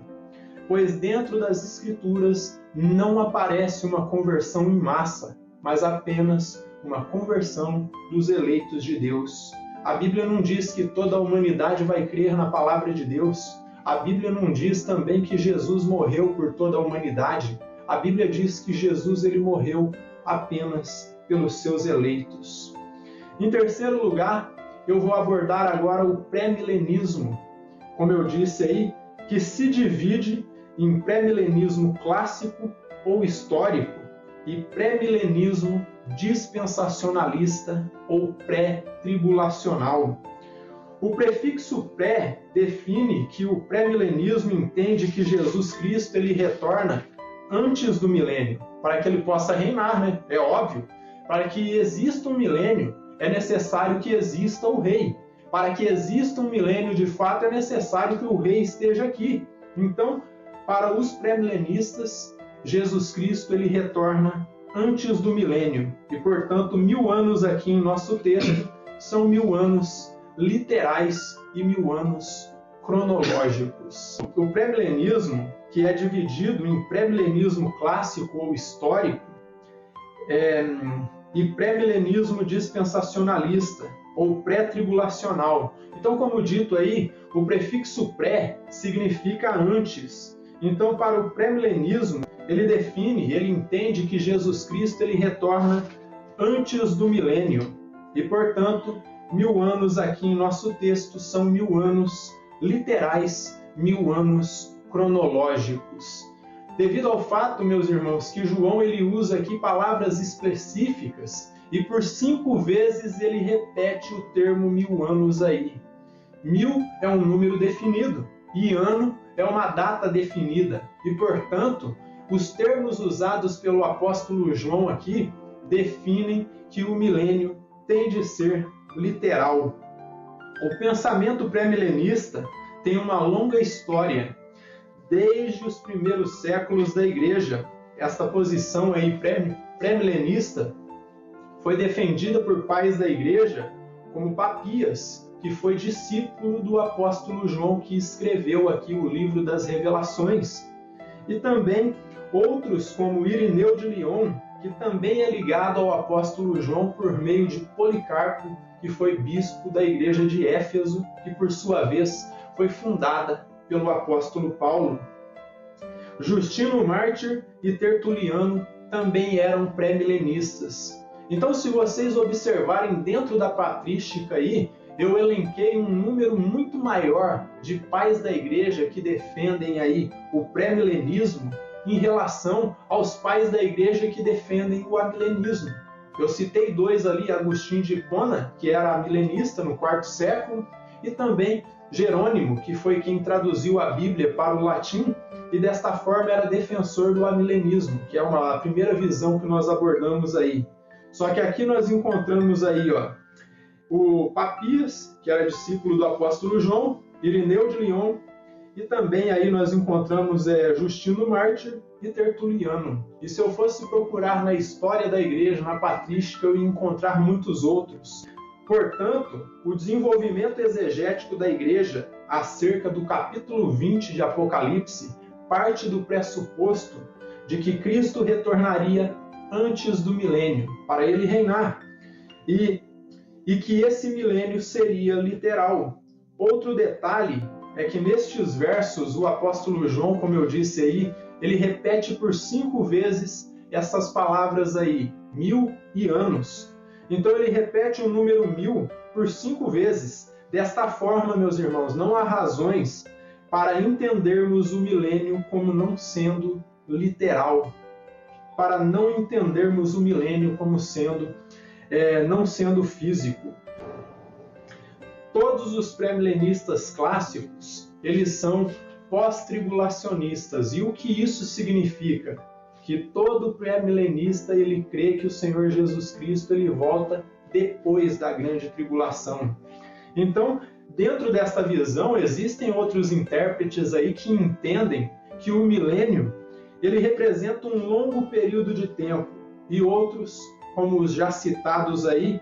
pois dentro das Escrituras não aparece uma conversão em massa, mas apenas uma conversão dos eleitos de Deus. A Bíblia não diz que toda a humanidade vai crer na palavra de Deus. A Bíblia não diz também que Jesus morreu por toda a humanidade. A Bíblia diz que Jesus ele morreu apenas pelos seus eleitos. Em terceiro lugar, eu vou abordar agora o pré-milenismo, como eu disse aí, que se divide em pré-milenismo clássico ou histórico e pré-milenismo dispensacionalista ou pré-tribulacional. O prefixo pré define que o pré-milenismo entende que Jesus Cristo ele retorna antes do milênio, para que ele possa reinar, né? É óbvio. Para que exista um milênio, é necessário que exista o rei. Para que exista um milênio, de fato, é necessário que o rei esteja aqui. Então, para os pré-milenistas, Jesus Cristo ele retorna antes do milênio. E, portanto, 1000 anos aqui em nosso texto são 1000 anos literais e 1000 anos cronológicos. O pré-milenismo, que é dividido em pré-milenismo clássico ou histórico, e pré-milenismo dispensacionalista ou pré-tribulacional. Então, como dito aí, o prefixo pré significa antes. Então, para o pré-milenismo, ele entende que Jesus Cristo ele retorna antes do milênio. E, portanto, 1000 anos aqui em nosso texto são 1000 anos literais, 1000 anos cronológicos. Devido ao fato, meus irmãos, que João ele usa aqui palavras específicas e por 5 vezes ele repete o termo 1000 anos aí. 1000 é um número definido e ano é uma data definida. E, portanto, os termos usados pelo apóstolo João aqui definem que o milênio tem de ser literal. O pensamento pré-milenista tem uma longa história. Desde os primeiros séculos da Igreja, esta posição aí pré-milenista foi defendida por pais da Igreja, como Papias, que foi discípulo do apóstolo João, que escreveu aqui o livro das Revelações. E também outros, como Irineu de Lyon, que também é ligado ao apóstolo João por meio de Policarpo, que foi bispo da igreja de Éfeso, que por sua vez foi fundada pelo apóstolo Paulo. Justino Mártir e Tertuliano também eram pré-milenistas. Então, se vocês observarem dentro da patrística aí, eu elenquei um número muito maior de pais da igreja que defendem aí o pré-milenismo em relação aos pais da igreja que defendem o amilenismo. Eu citei 2 ali, Agostinho de Hipona, que era milenista no 4º século, e também Jerônimo, que foi quem traduziu a Bíblia para o latim e desta forma era defensor do amilenismo, que é a primeira visão que nós abordamos aí. Só que aqui nós encontramos aí, o Papias, que era discípulo do apóstolo João, Irineu de Lyon, e também aí nós encontramos Justino Mártir e Tertuliano. E se eu fosse procurar na história da igreja, na patrística, eu ia encontrar muitos outros. Portanto, o desenvolvimento exegético da igreja acerca do capítulo 20 de Apocalipse parte do pressuposto de que Cristo retornaria antes do milênio, para ele reinar, e que esse milênio seria literal. Outro detalhe é que nestes versos o apóstolo João, como eu disse aí, ele repete por 5 vezes essas palavras aí, 1000 e anos. Então ele repete o número 1000 por 5 vezes. Desta forma, meus irmãos, não há razões para entendermos o milênio como não sendo literal, para não entendermos o milênio como não sendo físico. Todos os pré-milenistas clássicos, eles são pós-tribulacionistas. E o que isso significa? Que todo pré-milenista ele crê que o Senhor Jesus Cristo ele volta depois da grande tribulação. Então, dentro desta visão, existem outros intérpretes aí que entendem que o milênio ele representa um longo período de tempo, e outros, como os já citados aí,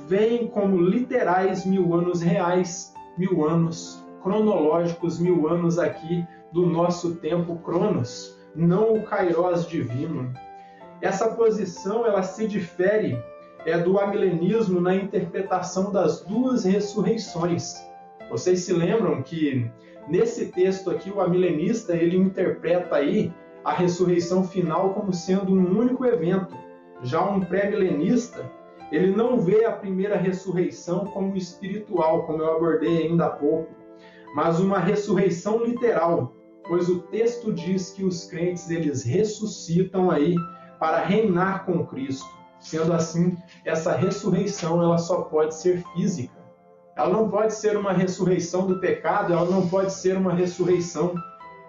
veem como literais 1000 anos reais, 1000 anos cronológicos, 1000 anos aqui do nosso tempo cronos, não o kairós divino. Essa posição ela se difere do amilenismo na interpretação das 2 ressurreições. Vocês se lembram que nesse texto aqui o amilenista ele interpreta aí a ressurreição final como sendo um único evento. Já um pré-milenista ele não vê a primeira ressurreição como espiritual, como eu abordei ainda há pouco, mas uma ressurreição literal, pois o texto diz que os crentes eles ressuscitam aí para reinar com Cristo. Sendo assim, essa ressurreição ela só pode ser física. Ela não pode ser uma ressurreição do pecado, ela não pode ser uma ressurreição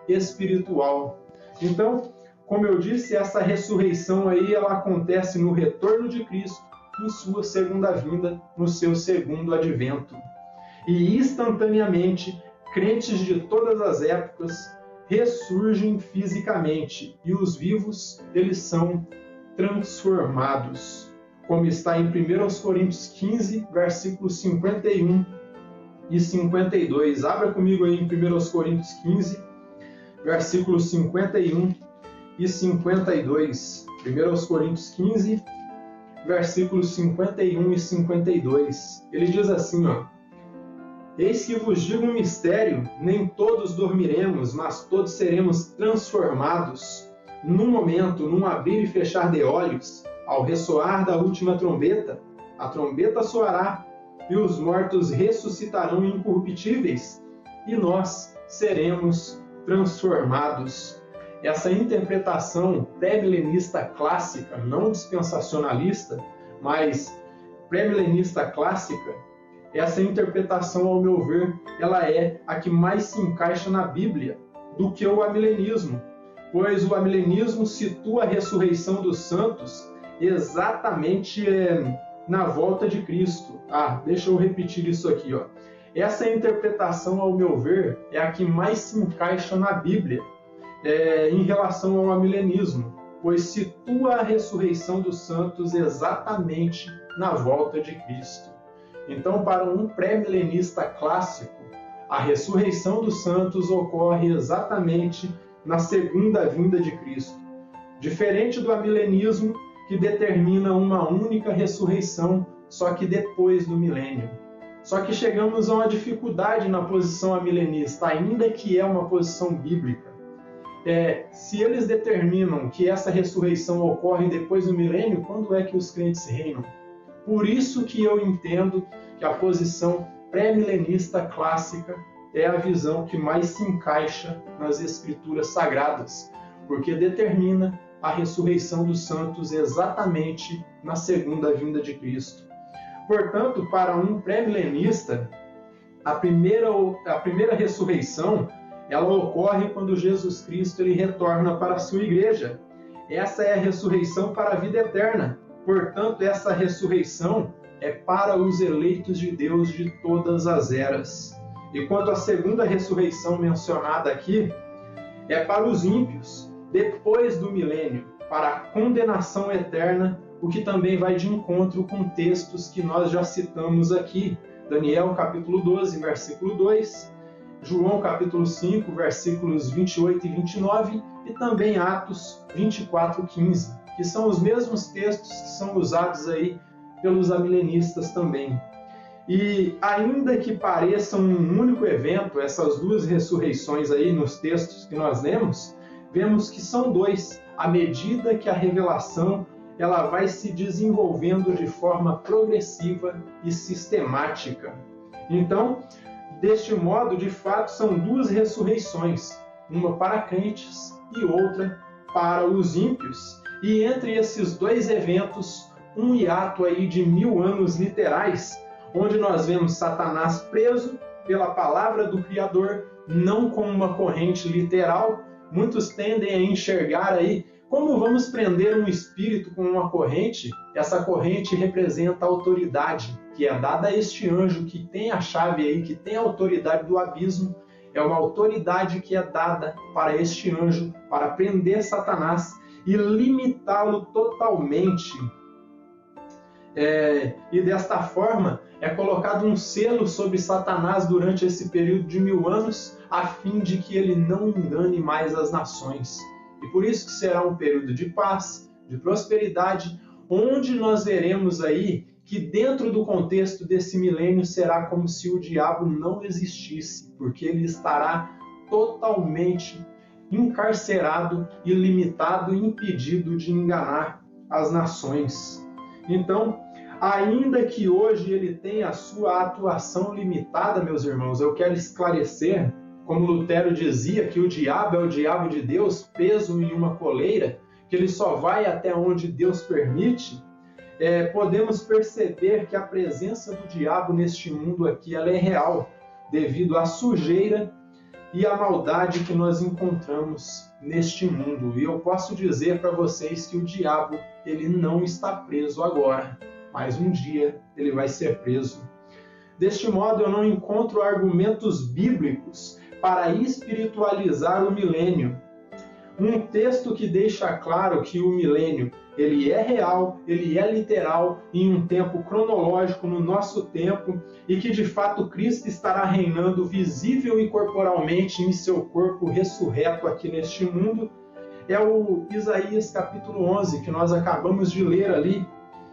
espiritual. Então, como eu disse, essa ressurreição aí ela acontece no retorno de Cristo, em sua segunda vinda, no seu segundo advento. E instantaneamente, crentes de todas as épocas ressurgem fisicamente, e os vivos, eles são transformados, como está em 1 Coríntios 15, versículos 51 e 52. Abra comigo aí em 1 Coríntios 15, versículos 51 e 52. 1 Coríntios 15, versículos 51 e 52. Ele diz assim, ó: Eis que vos digo um mistério, nem todos dormiremos, mas todos seremos transformados, num momento, num abrir e fechar de olhos, ao ressoar da última trombeta. A trombeta soará, e os mortos ressuscitarão incorruptíveis, e nós seremos transformados. Essa interpretação pré-milenista clássica, não dispensacionalista, mas pré-milenista clássica, essa interpretação, ao meu ver, ela é a que mais se encaixa na Bíblia do que o amilenismo, pois o amilenismo situa a ressurreição dos santos exatamente na volta de Cristo. Deixa eu repetir isso aqui, ó. Essa interpretação, ao meu ver, é a que mais se encaixa na Bíblia em relação ao amilenismo, pois situa a ressurreição dos santos exatamente na volta de Cristo. Então, para um pré-milenista clássico, a ressurreição dos santos ocorre exatamente na segunda vinda de Cristo, diferente do amilenismo, que determina uma única ressurreição, só que depois do milênio. Só que chegamos a uma dificuldade na posição amilenista, ainda que é uma posição bíblica. Se eles determinam que essa ressurreição ocorre depois do milênio, quando é que os crentes reinam? Por isso que eu entendo que a posição pré-milenista clássica é a visão que mais se encaixa nas Escrituras Sagradas, porque determina a ressurreição dos santos exatamente na segunda vinda de Cristo. Portanto, para um pré-milenista, a primeira ressurreição ela ocorre quando Jesus Cristo ele retorna para a sua igreja. Essa é a ressurreição para a vida eterna. Portanto, essa ressurreição é para os eleitos de Deus de todas as eras. E quanto à segunda ressurreição mencionada aqui, é para os ímpios, depois do milênio, para a condenação eterna, o que também vai de encontro com textos que nós já citamos aqui. Daniel capítulo 12, versículo 2, João capítulo 5, versículos 28 e 29, e também Atos 24, 15, que são os mesmos textos que são usados aí pelos amilenistas também. E ainda que pareçam um único evento, essas duas ressurreições aí nos textos que nós lemos, vemos que são dois, à medida que a revelação ela vai se desenvolvendo de forma progressiva e sistemática. Então, deste modo, de fato, são duas ressurreições, uma para crentes e outra para os ímpios. E entre esses dois eventos, um hiato aí de 1000 anos literais, onde nós vemos Satanás preso pela palavra do Criador, não com uma corrente literal. Muitos tendem a enxergar aí como vamos prender um espírito com uma corrente. Essa corrente representa a autoridade que é dada a este anjo que tem a chave aí, que tem a autoridade do abismo. É uma autoridade que é dada para este anjo para prender Satanás e limitá-lo totalmente. E desta forma é colocado um selo sobre Satanás durante esse período de 1000 anos, a fim de que ele não engane mais as nações. E por isso que será um período de paz, de prosperidade, onde nós veremos aí que dentro do contexto desse milênio será como se o diabo não existisse, porque ele estará totalmente encarcerado e limitado e impedido de enganar as nações. Então, ainda que hoje ele tenha a sua atuação limitada, meus irmãos, eu quero esclarecer, como Lutero dizia, que o diabo é o diabo de Deus, preso em uma coleira, que ele só vai até onde Deus permite. Podemos perceber que a presença do diabo neste mundo aqui ela é real, devido à sujeira e à maldade que nós encontramos neste mundo. E eu posso dizer para vocês que o diabo ele não está preso agora, mas um dia ele vai ser preso. Deste modo, eu não encontro argumentos bíblicos para espiritualizar o milênio. Um texto que deixa claro que o milênio ele é real, ele é literal, em um tempo cronológico, no nosso tempo, e que de fato Cristo estará reinando visível e corporalmente em seu corpo ressurreto aqui neste mundo, é o Isaías capítulo 11, que nós acabamos de ler ali.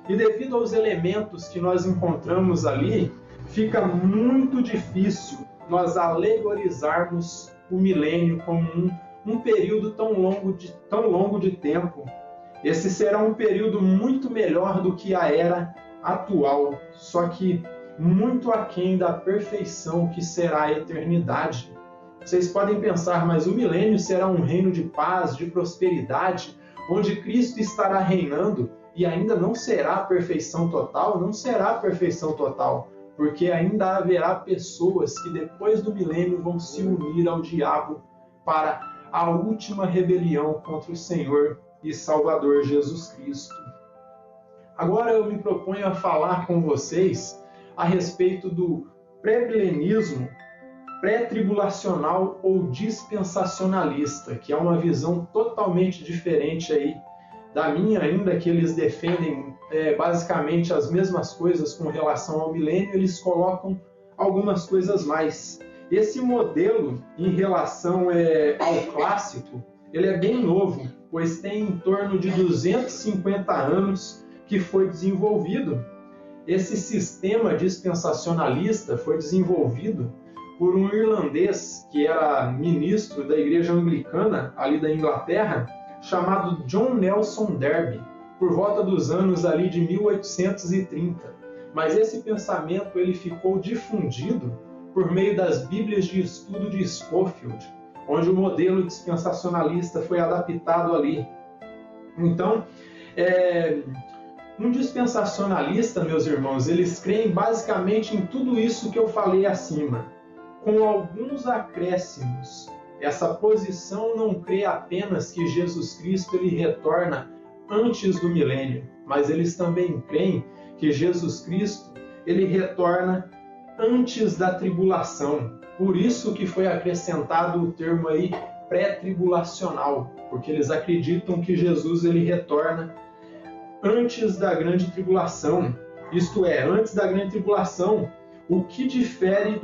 E devido aos elementos que nós encontramos ali, fica muito difícil nós alegorizarmos o milênio como um período tão longo de tempo. Esse será um período muito melhor do que a era atual, só que muito aquém da perfeição que será a eternidade. Vocês podem pensar, mas o milênio será um reino de paz, de prosperidade, onde Cristo estará reinando e ainda não será a perfeição total? Não será a perfeição total, porque ainda haverá pessoas que depois do milênio vão se unir ao diabo para a última rebelião contra o Senhor e Salvador Jesus Cristo. Agora eu me proponho a falar com vocês a respeito do pré-milenismo, pré-tribulacional ou dispensacionalista, que é uma visão totalmente diferente aí da minha, ainda que eles defendem basicamente as mesmas coisas com relação ao milênio, eles colocam algumas coisas mais. Esse modelo em relação ao clássico, ele é bem novo, pois tem em torno de 250 anos que foi desenvolvido. Esse sistema dispensacionalista foi desenvolvido por um irlandês que era ministro da Igreja Anglicana, ali da Inglaterra, chamado John Nelson Darby, por volta dos anos ali de 1830. Mas esse pensamento ele ficou difundido por meio das Bíblias de Estudo de Scofield, onde o modelo dispensacionalista foi adaptado ali. Então, um dispensacionalista, meus irmãos, eles creem basicamente em tudo isso que eu falei acima, com alguns acréscimos. Essa posição não crê apenas que Jesus Cristo ele retorna antes do milênio, mas eles também creem que Jesus Cristo ele retorna antes da tribulação. Por isso que foi acrescentado o termo aí pré-tribulacional, porque eles acreditam que Jesus ele retorna antes da grande tribulação. Isto é, antes da grande tribulação, o que difere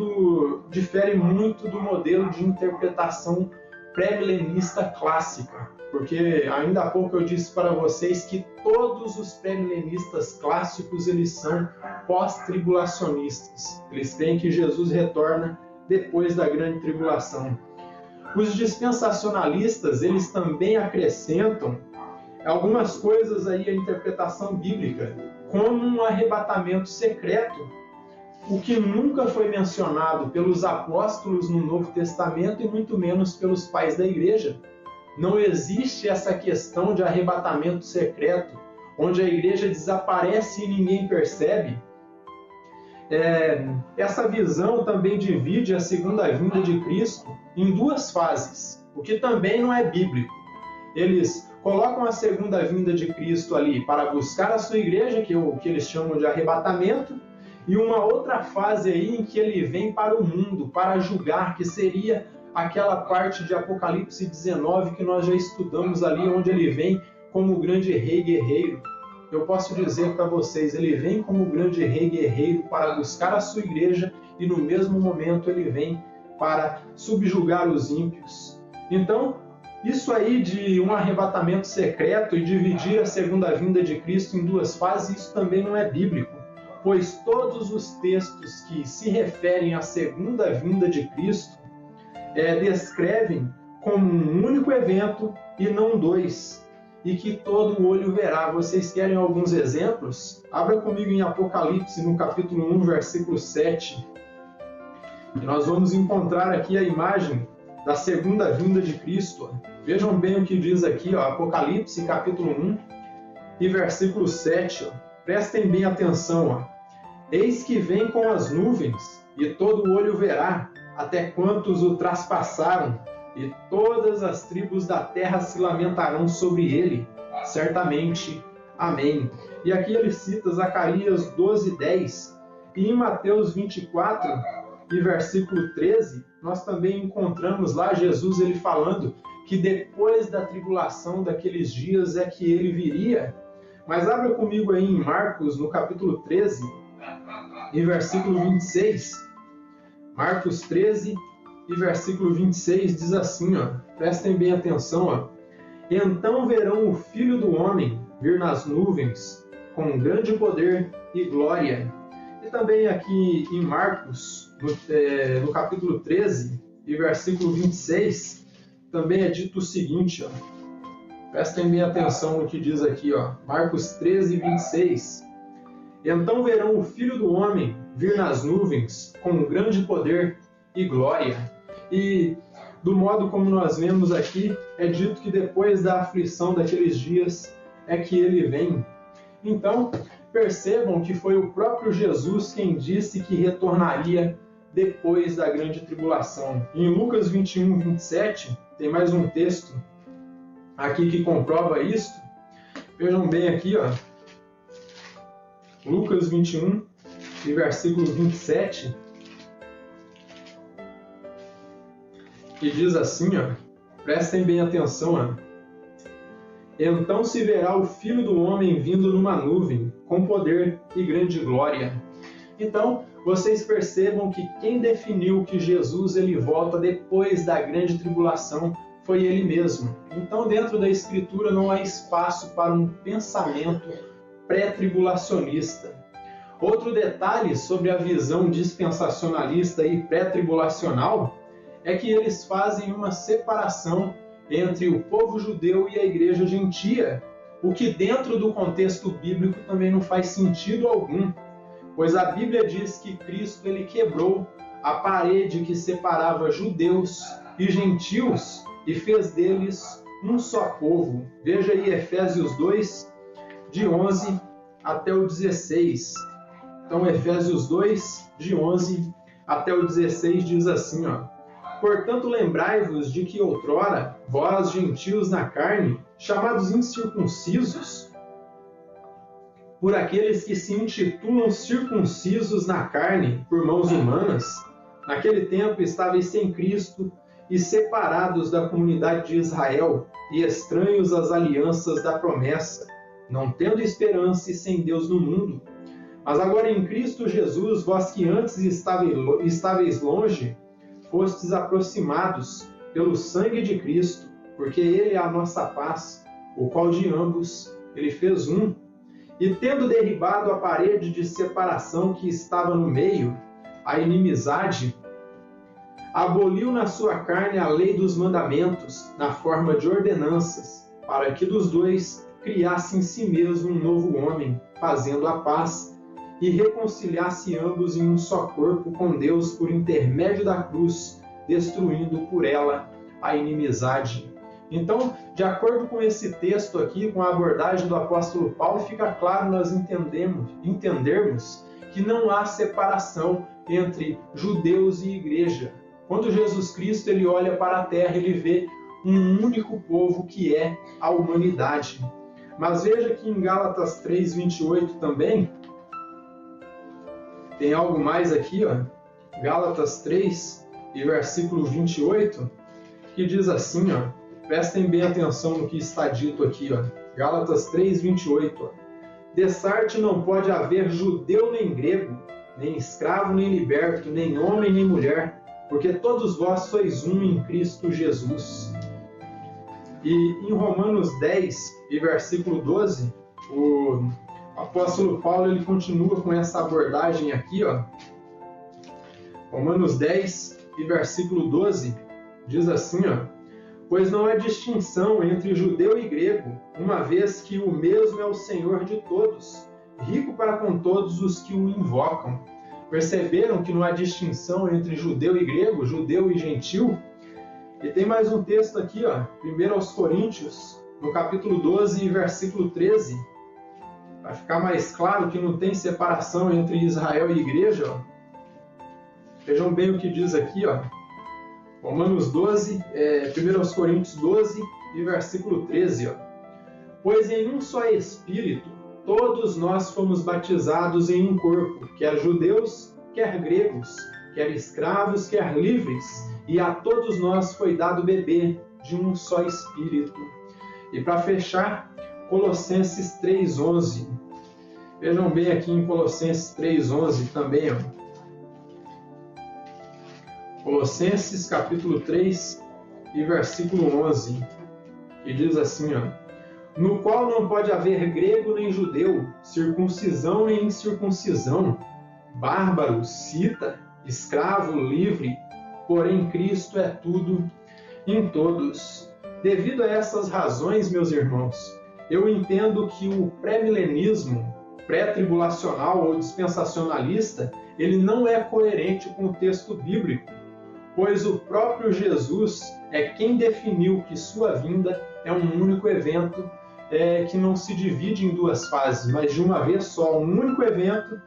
muito do modelo de interpretação pré-milenista clássica. Porque ainda há pouco eu disse para vocês que todos os pré-milenistas clássicos eles são pós-tribulacionistas. Eles creem que Jesus retorna depois da grande tribulação. Os dispensacionalistas eles também acrescentam algumas coisas aí à interpretação bíblica, como um arrebatamento secreto, o que nunca foi mencionado pelos apóstolos no Novo Testamento e muito menos pelos pais da igreja. Não existe essa questão de arrebatamento secreto, onde a igreja desaparece e ninguém percebe. Essa visão também divide a segunda vinda de Cristo em duas fases, o que também não é bíblico. Eles colocam a segunda vinda de Cristo ali para buscar a sua igreja, que é o que eles chamam de arrebatamento, e uma outra fase aí em que ele vem para o mundo, para julgar, que seria aquela parte de Apocalipse 19 que nós já estudamos ali, onde ele vem como o grande rei guerreiro. Eu posso dizer para vocês, ele vem como o grande rei guerreiro para buscar a sua igreja e no mesmo momento ele vem para subjugar os ímpios. Então, isso aí de um arrebatamento secreto e dividir a segunda vinda de Cristo em duas fases, isso também não é bíblico, pois todos os textos que se referem à segunda vinda de Cristo descrevem como um único evento e não dois, e que todo olho verá. Vocês querem alguns exemplos? Abra comigo em Apocalipse, no capítulo 1, versículo 7. E nós vamos encontrar aqui a imagem da segunda vinda de Cristo. Vejam bem o que diz aqui, Apocalipse, capítulo 1 e versículo 7. Prestem bem atenção. Eis que vem com as nuvens, e todo olho verá, até quantos o traspassaram, e todas as tribos da terra se lamentarão sobre ele, certamente. Amém. E aqui ele cita Zacarias 12:10, e em Mateus 24 e versículo 13, nós também encontramos lá Jesus ele falando que depois da tribulação daqueles dias é que ele viria, Mas abra comigo aí em Marcos, no capítulo 13, e versículo 26. Marcos 13 e versículo 26 diz assim, prestem bem atenção, Então verão o Filho do Homem vir nas nuvens com grande poder e glória. E também aqui em Marcos, no capítulo 13 e versículo 26, também é dito o seguinte, prestem bem atenção no que diz aqui, Marcos 13, 26. Então verão o Filho do Homem vir nas nuvens com grande poder e glória. E do modo como nós vemos aqui, é dito que depois da aflição daqueles dias é que ele vem. Então, percebam que foi o próprio Jesus quem disse que retornaria depois da grande tribulação. Em Lucas 21, 27, tem mais um texto aqui que comprova isso. Vejam bem aqui, Lucas 21 e versículo 27, que diz assim, prestem bem atenção, Então se verá o Filho do Homem vindo numa nuvem, com poder e grande glória. Então, vocês percebam que quem definiu que Jesus ele volta depois da grande tribulação foi ele mesmo. Então, dentro da Escritura não há espaço para um pensamento pré-tribulacionista. Outro detalhe sobre a visão dispensacionalista e pré-tribulacional é que eles fazem uma separação entre o povo judeu e a igreja gentia, o que dentro do contexto bíblico também não faz sentido algum, pois a Bíblia diz que Cristo ele quebrou a parede que separava judeus e gentios e fez deles um só povo. Veja aí Efésios 2, de 11 até o 16. Então, Efésios 2, de 11 até o 16 diz assim, Portanto, lembrai-vos de que outrora, vós, gentios na carne, chamados incircuncisos, por aqueles que se intitulam circuncisos na carne por mãos humanas, naquele tempo estáveis sem Cristo e separados da comunidade de Israel e estranhos às alianças da promessa, não tendo esperança e sem Deus no mundo. Mas agora em Cristo Jesus, vós que antes estáveis longe, fostes aproximados pelo sangue de Cristo, porque Ele é a nossa paz, o qual de ambos Ele fez um. E tendo derribado a parede de separação que estava no meio, a inimizade, aboliu na sua carne a lei dos mandamentos, na forma de ordenanças, para que dos dois criasse em si mesmo um novo homem, fazendo a paz, e reconciliasse ambos em um só corpo com Deus por intermédio da cruz, destruindo por ela a inimizade. Então, de acordo com esse texto aqui, com a abordagem do apóstolo Paulo, fica claro nós entendermos que não há separação entre judeus e igreja. Quando Jesus Cristo ele olha para a terra, ele vê um único povo que é a humanidade. Mas veja que em Gálatas 3:28 também, tem algo mais aqui, Gálatas 3 e versículo 28, que diz assim, prestem bem atenção no que está dito aqui, Gálatas 3, 28, Dessarte não pode haver judeu nem grego, nem escravo nem liberto, nem homem nem mulher, porque todos vós sois um em Cristo Jesus. E em Romanos 10 e versículo 12, o apóstolo Paulo ele continua com essa abordagem aqui, Romanos 10 e versículo 12, diz assim, Pois não há distinção entre judeu e grego, uma vez que o mesmo é o Senhor de todos, rico para com todos os que o invocam. Perceberam que não há distinção entre judeu e grego, judeu e gentil? E tem mais um texto aqui, 1 aos Coríntios, no capítulo 12 e versículo 13, para ficar mais claro que não tem separação entre Israel e igreja. Vejam bem o que diz aqui, Romanos 12, 1 aos Coríntios 12 e versículo 13, Pois em um só Espírito todos nós fomos batizados em um corpo, quer judeus, quer gregos, quer escravos, quer livres, e a todos nós foi dado beber de um só Espírito. E para fechar, Colossenses 3:11. Vejam bem aqui em Colossenses 3:11 também, ó. Colossenses capítulo 3 e versículo 11, que diz assim, ó: no qual não pode haver grego nem judeu, circuncisão nem incircuncisão, bárbaro, cita, escravo, livre, porém Cristo é tudo em todos. Devido a essas razões, meus irmãos, eu entendo que o pré-milenismo, pré-tribulacional ou dispensacionalista, ele não é coerente com o texto bíblico, pois o próprio Jesus é quem definiu que sua vinda é um único evento que não se divide em duas fases, mas de uma vez só, um único evento,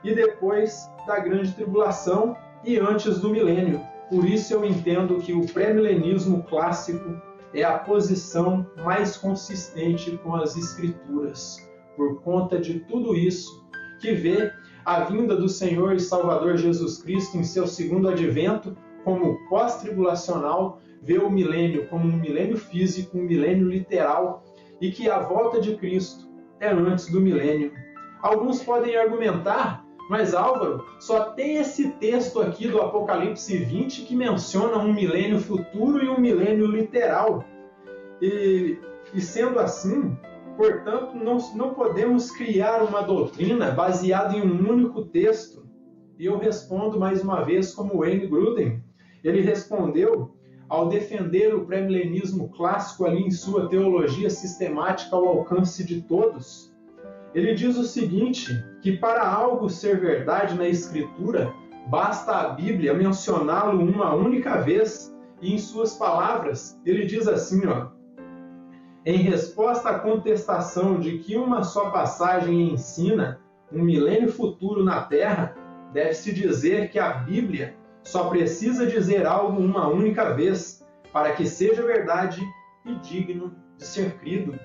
e depois da grande tribulação e antes do milênio. Por isso eu entendo que o pré-milenismo clássico é a posição mais consistente com as Escrituras, por conta de tudo isso, que vê a vinda do Senhor e Salvador Jesus Cristo em seu segundo advento como pós-tribulacional, vê o milênio como um milênio físico, um milênio literal, e que a volta de Cristo é antes do milênio. Alguns podem argumentar, mas Álvaro, só tem esse texto aqui do Apocalipse 20 que menciona um milênio futuro e um milênio literal. E sendo assim, portanto, não podemos criar uma doutrina baseada em um único texto. E eu respondo mais uma vez como Wayne Grudem. Ele respondeu ao defender o pré-milenismo clássico ali em sua teologia sistemática ao alcance de todos. Ele diz o seguinte, que para algo ser verdade na Escritura, basta a Bíblia mencioná-lo uma única vez, e em suas palavras, ele diz assim, ó: em resposta à contestação de que uma só passagem ensina um milênio futuro na Terra, deve-se dizer que a Bíblia só precisa dizer algo uma única vez para que seja verdade e digno de ser crido.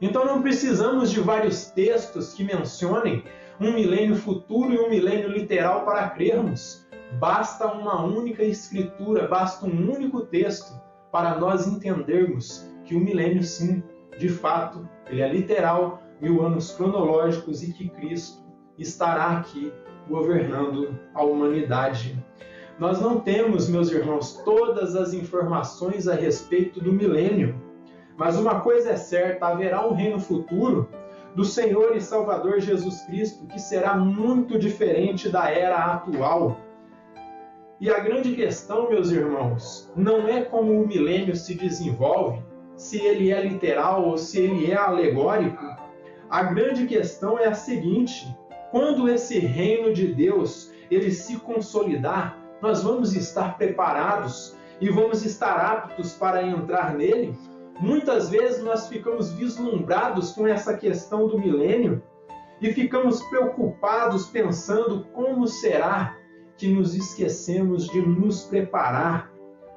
Então não precisamos de vários textos que mencionem um milênio futuro e um milênio literal para crermos. Basta uma única escritura, basta um único texto para nós entendermos que o milênio, sim, de fato, ele é literal, 1000 anos cronológicos, e que Cristo estará aqui governando a humanidade. Nós não temos, meus irmãos, todas as informações a respeito do milênio, mas uma coisa é certa, haverá um reino futuro do Senhor e Salvador Jesus Cristo que será muito diferente da era atual. E a grande questão, meus irmãos, não é como o milênio se desenvolve, se ele é literal ou se ele é alegórico. A grande questão é a seguinte: quando esse reino de Deus ele se consolidar, nós vamos estar preparados e vamos estar aptos para entrar nele? Muitas vezes nós ficamos vislumbrados com essa questão do milênio e ficamos preocupados pensando como será que nos esquecemos de nos preparar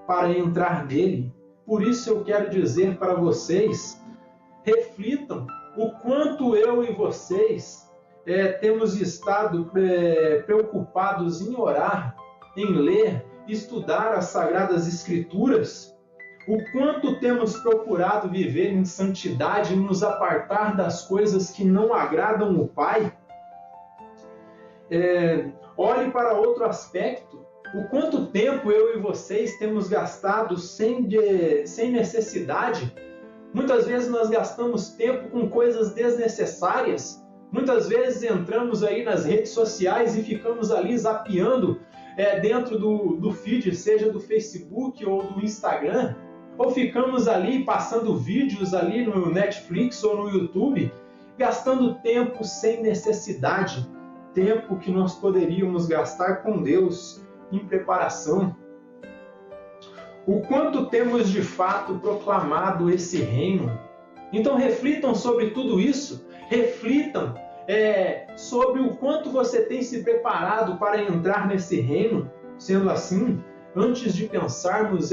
para entrar nele. Por isso eu quero dizer para vocês, reflitam o quanto eu e vocês temos estado preocupados em orar, em ler, estudar as Sagradas Escrituras, o quanto temos procurado viver em santidade e nos apartar das coisas que não agradam o Pai. Olhe para outro aspecto, o quanto tempo eu e vocês temos gastado sem necessidade. Muitas vezes nós gastamos tempo com coisas desnecessárias. Muitas vezes entramos aí nas redes sociais e ficamos ali zapeando dentro do feed, seja do Facebook ou do Instagram, ou ficamos ali passando vídeos ali no Netflix ou no YouTube, gastando tempo sem necessidade, tempo que nós poderíamos gastar com Deus em preparação. O quanto temos de fato proclamado esse reino? Então reflitam sobre tudo isso, reflitam sobre o quanto você tem se preparado para entrar nesse reino. Sendo assim, antes de pensarmos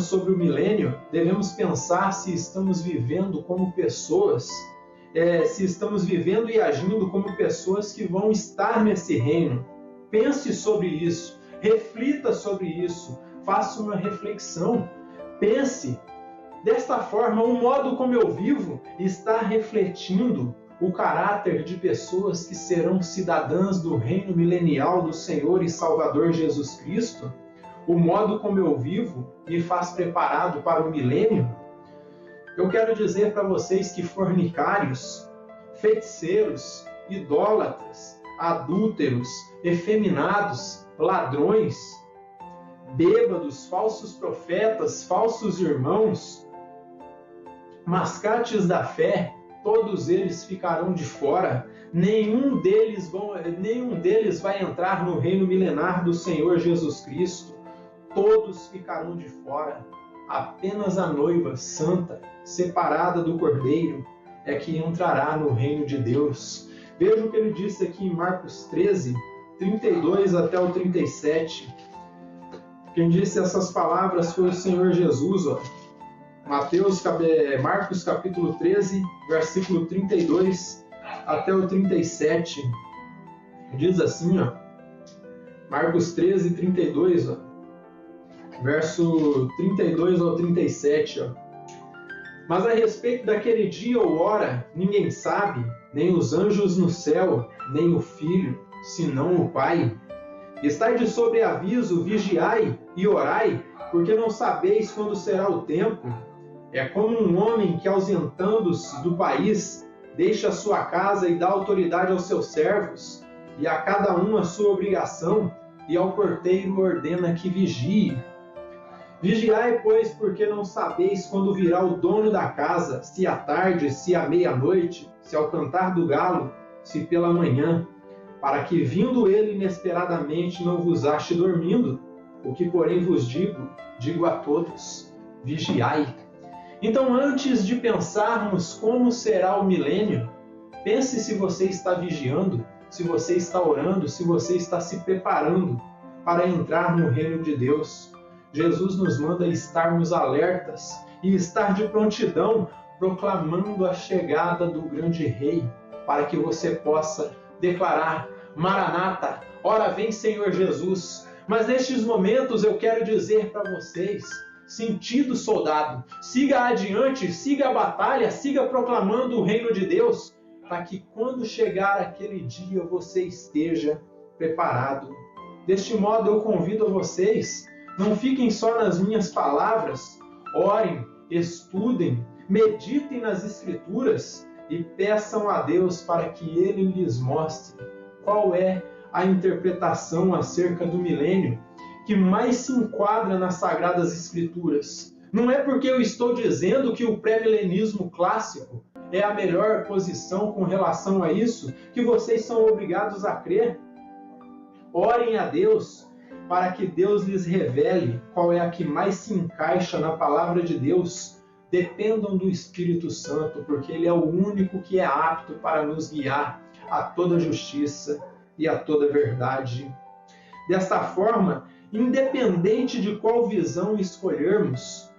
sobre o milênio, devemos pensar se estamos vivendo como pessoas, se estamos vivendo e agindo como pessoas que vão estar nesse reino. Pense sobre isso, reflita sobre isso, faça uma reflexão, pense, Desta forma, o modo como eu vivo está refletindo o caráter de pessoas que serão cidadãs do reino milenial do Senhor e Salvador Jesus Cristo? O modo como eu vivo me faz preparado para o milênio? Eu quero dizer para vocês que fornicários, feiticeiros, idólatras, adúlteros, efeminados, ladrões, bêbados, falsos profetas, falsos irmãos, mascates da fé, todos eles ficarão de fora. Nenhum deles vai entrar no reino milenar do Senhor Jesus Cristo. Todos ficarão de fora. Apenas a noiva santa, separada do Cordeiro, é que entrará no reino de Deus. Veja o que ele disse aqui em Marcos 13, 32 até o 37. Quem disse essas palavras foi o Senhor Jesus. Marcos capítulo 13, versículo 32 até o 37. Diz assim, Marcos 13, 32, verso 32 ao 37. Mas a respeito daquele dia ou hora, ninguém sabe, nem os anjos no céu, nem o Filho, senão o Pai. Estai de sobreaviso, vigiai e orai, porque não sabeis quando será o tempo. É como um homem que, ausentando-se do país, deixa a sua casa e dá autoridade aos seus servos, e a cada um a sua obrigação, e ao porteiro ordena que vigie. Vigiai, pois, porque não sabeis quando virá o dono da casa, se à tarde, se à meia-noite, se ao cantar do galo, se pela manhã, para que, vindo ele inesperadamente, não vos ache dormindo. O que, porém, vos digo a todos, vigiai. Então, antes de pensarmos como será o milênio, pense se você está vigiando, se você está orando, se você está se preparando para entrar no reino de Deus. Jesus nos manda estarmos alertas e estar de prontidão, proclamando a chegada do grande Rei, para que você possa declarar: Maranata, ora vem Senhor Jesus. Mas nestes momentos eu quero dizer para vocês: sentido soldado, siga adiante, siga a batalha, siga proclamando o reino de Deus, para que quando chegar aquele dia você esteja preparado. Deste modo eu convido a vocês, não fiquem só nas minhas palavras, orem, estudem, meditem nas Escrituras e peçam a Deus para que Ele lhes mostre qual é a interpretação acerca do milênio que mais se enquadra nas Sagradas Escrituras. Não é porque eu estou dizendo que o pré-milenismo clássico é a melhor posição com relação a isso que vocês são obrigados a crer. Orem a Deus para que Deus lhes revele qual é a que mais se encaixa na palavra de Deus. Dependam do Espírito Santo, porque Ele é o único que é apto para nos guiar a toda justiça e a toda verdade. Desta forma, independente de qual visão escolhermos,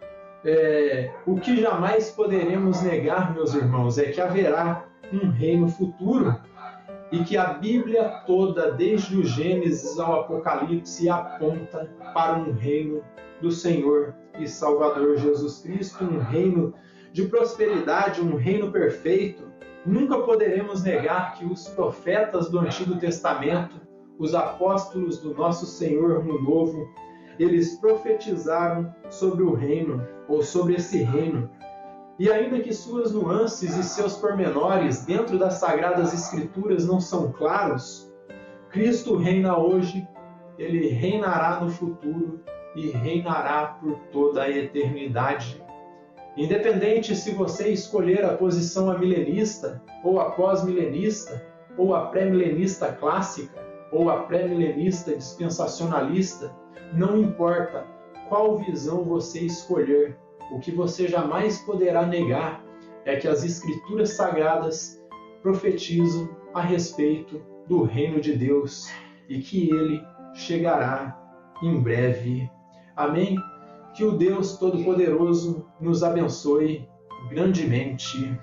o que jamais poderemos negar, meus irmãos, é que haverá um reino futuro e que a Bíblia toda, desde o Gênesis ao Apocalipse, aponta para um reino do Senhor e Salvador Jesus Cristo, um reino de prosperidade, um reino perfeito. Nunca poderemos negar que os profetas do Antigo Testamento, os apóstolos do nosso Senhor no Novo, eles profetizaram sobre o reino, ou sobre esse reino. E ainda que suas nuances e seus pormenores dentro das Sagradas Escrituras não são claros, Cristo reina hoje, Ele reinará no futuro e reinará por toda a eternidade. Independente se você escolher a posição amilenista, ou a pós-milenista, ou a pré-milenista clássica, ou a pré-milenista dispensacionalista, não importa qual visão você escolher, o que você jamais poderá negar é que as Escrituras Sagradas profetizam a respeito do reino de Deus e que ele chegará em breve. Amém? Que o Deus Todo-Poderoso nos abençoe grandemente.